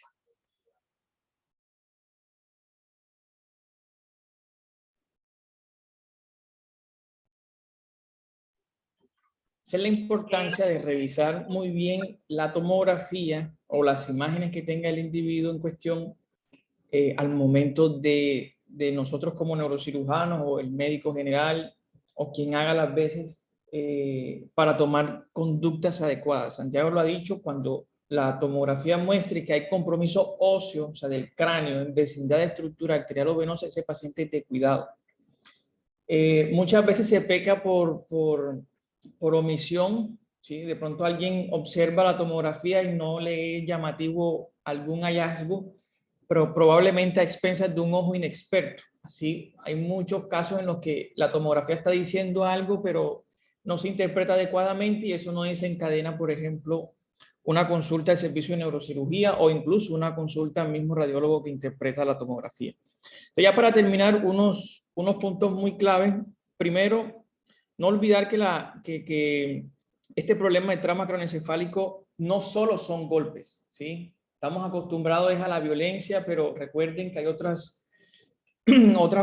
Esa es la importancia de revisar muy bien la tomografía o las imágenes que tenga el individuo en cuestión al momento de nosotros como neurocirujanos o el médico general o quien haga las veces para tomar conductas adecuadas. Santiago lo ha dicho, cuando la tomografía muestre que hay compromiso óseo, o sea, del cráneo en vecindad de estructura arterial o venosa, ese paciente es de cuidado. Muchas veces se peca por omisión, ¿sí? De pronto alguien observa la tomografía y no le es llamativo algún hallazgo, pero probablemente a expensas de un ojo inexperto. Así, hay muchos casos en los que la tomografía está diciendo algo, pero no se interpreta adecuadamente y eso no desencadena, por ejemplo, una consulta del servicio de neurocirugía o incluso una consulta al mismo radiólogo que interpreta la tomografía. Entonces, ya para terminar, unos puntos muy claves. Primero, no olvidar que este problema de trauma craneoencefálico no solo son golpes, ¿sí? Estamos acostumbrados a la violencia, pero recuerden que hay otras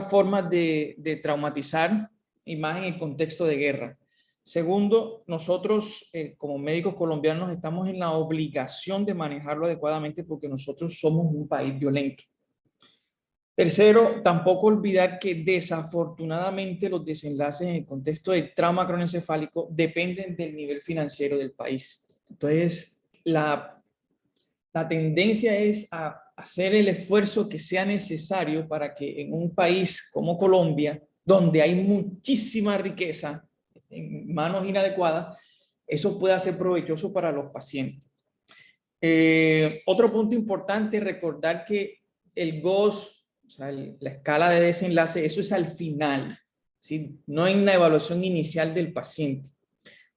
formas de traumatizar, y más en el contexto de guerra. Segundo, nosotros como médicos colombianos estamos en la obligación de manejarlo adecuadamente porque nosotros somos un país violento. Tercero, tampoco olvidar que desafortunadamente los desenlaces en el contexto del trauma craneoencefálico dependen del nivel financiero del país. Entonces, la tendencia es a hacer el esfuerzo que sea necesario para que en un país como Colombia, donde hay muchísima riqueza en manos inadecuadas, eso pueda ser provechoso para los pacientes. Otro punto importante, recordar que el GOS, o sea, la escala de desenlace, eso es al final, ¿sí? No en la evaluación inicial del paciente.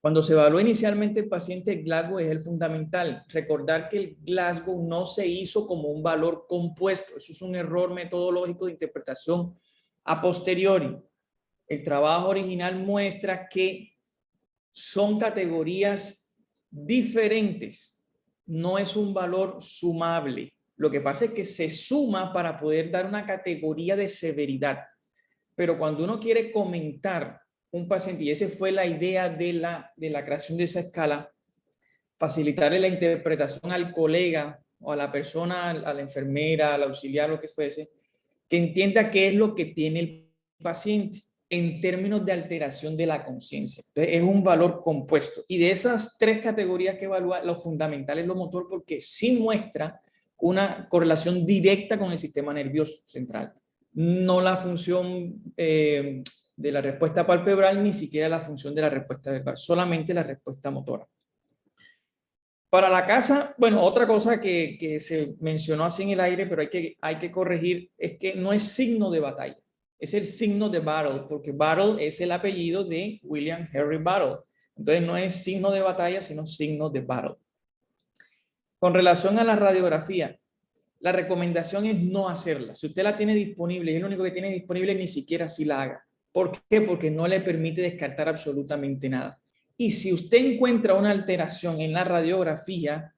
Cuando se evalúa inicialmente el paciente, el Glasgow es el fundamental. Recordar que el Glasgow no se hizo como un valor compuesto. Eso es un error metodológico de interpretación a posteriori. El trabajo original muestra que son categorías diferentes. No es un valor sumable. Lo que pasa es que se suma para poder dar una categoría de severidad. Pero cuando uno quiere comentar un paciente, y esa fue la idea de la creación de esa escala, facilitarle la interpretación al colega o a la persona, a la enfermera, al auxiliar, lo que fuese, que entienda qué es lo que tiene el paciente en términos de alteración de la conciencia. Entonces, es un valor compuesto. Y de esas tres categorías que evalúa, lo fundamental es lo motor, porque sí muestra una correlación directa con el sistema nervioso central. No la función de la respuesta palpebral, ni siquiera la función de la respuesta verbal, solamente la respuesta motora. Para la casa, bueno, otra cosa que se mencionó así en el aire, pero hay que corregir, es que no es signo de batalla, es el signo de Battle, porque Battle es el apellido de William Henry Battle. Entonces no es signo de batalla, sino signo de Battle. Con relación a la radiografía, la recomendación es no hacerla. Si usted la tiene disponible y es lo único que tiene disponible, ni siquiera así la haga. ¿Por qué? Porque no le permite descartar absolutamente nada. Y si usted encuentra una alteración en la radiografía,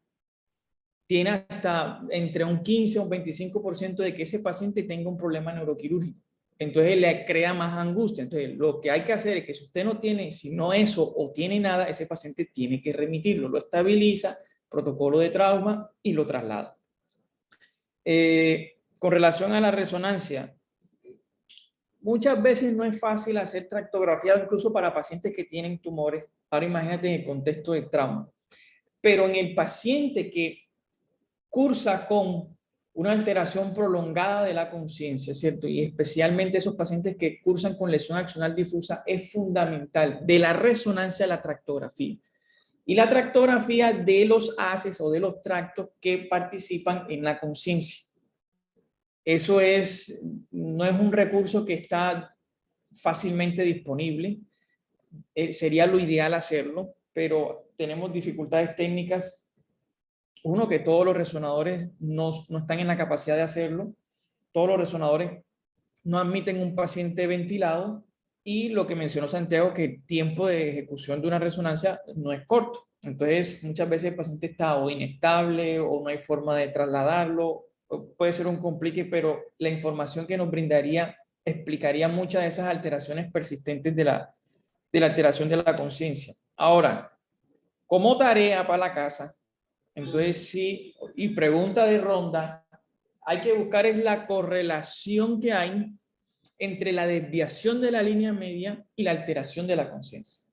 tiene hasta entre un 15 o un 25% de que ese paciente tenga un problema neuroquirúrgico. Entonces le crea más angustia. Entonces lo que hay que hacer es que si usted no tiene, si no eso o tiene nada, ese paciente tiene que remitirlo, lo estabiliza, protocolo de trauma y lo traslada. Con relación a la resonancia, muchas veces no es fácil hacer tractografía incluso para pacientes que tienen tumores. Ahora imagínate en el contexto de trauma. Pero en el paciente que cursa con una alteración prolongada de la conciencia, ¿cierto? Y especialmente esos pacientes que cursan con lesión axonal difusa, es fundamental de la resonancia a la tractografía. Y la tractografía de los haces o de los tractos que participan en la conciencia. Eso no es un recurso que está fácilmente disponible. Sería lo ideal hacerlo, pero tenemos dificultades técnicas. Uno, que todos los resonadores no están en la capacidad de hacerlo. Todos los resonadores no admiten un paciente ventilado. Y lo que mencionó Santiago, que el tiempo de ejecución de una resonancia no es corto. Entonces, muchas veces el paciente está o inestable o no hay forma de trasladarlo. Puede ser un complique, pero la información que nos brindaría explicaría muchas de esas alteraciones persistentes de la alteración de la conciencia. Ahora, como tarea para la casa, entonces sí, y pregunta de ronda, hay que buscar es la correlación que hay entre la desviación de la línea media y la alteración de la conciencia.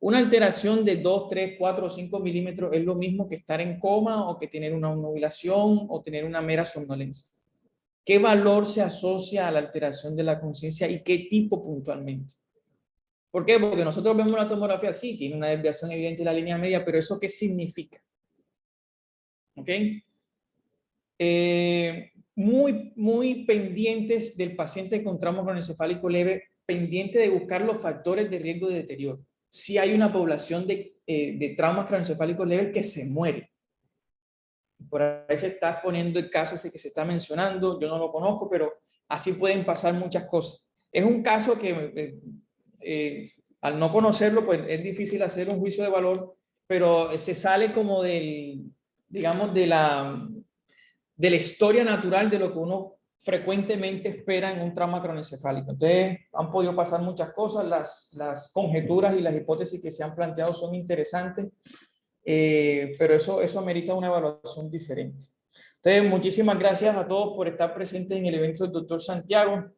Una alteración de 2, 3, 4 o 5 milímetros es lo mismo que estar en coma o que tener una obnubilación o tener una mera somnolencia. ¿Qué valor se asocia a la alteración de la conciencia y qué tipo puntualmente? ¿Por qué? Porque nosotros vemos una tomografía, sí, tiene una desviación evidente de la línea media, pero ¿eso qué significa? ¿Ok? Muy pendientes del paciente con trauma craneoencefálico leve, pendiente de buscar los factores de riesgo de deterioro. Si hay una población de traumas craneoencefálicos leves que se muere. Por ahí se está poniendo el caso ese que se está mencionando, yo no lo conozco, pero así pueden pasar muchas cosas. Es un caso que al no conocerlo, pues es difícil hacer un juicio de valor, pero se sale como digamos, de la historia natural de lo que uno frecuentemente espera en un trauma craneoencefálico. Entonces, han podido pasar muchas cosas, las conjeturas y las hipótesis que se han planteado son interesantes, pero eso amerita una evaluación diferente. Entonces, muchísimas gracias a todos por estar presentes en el evento del doctor Santiago.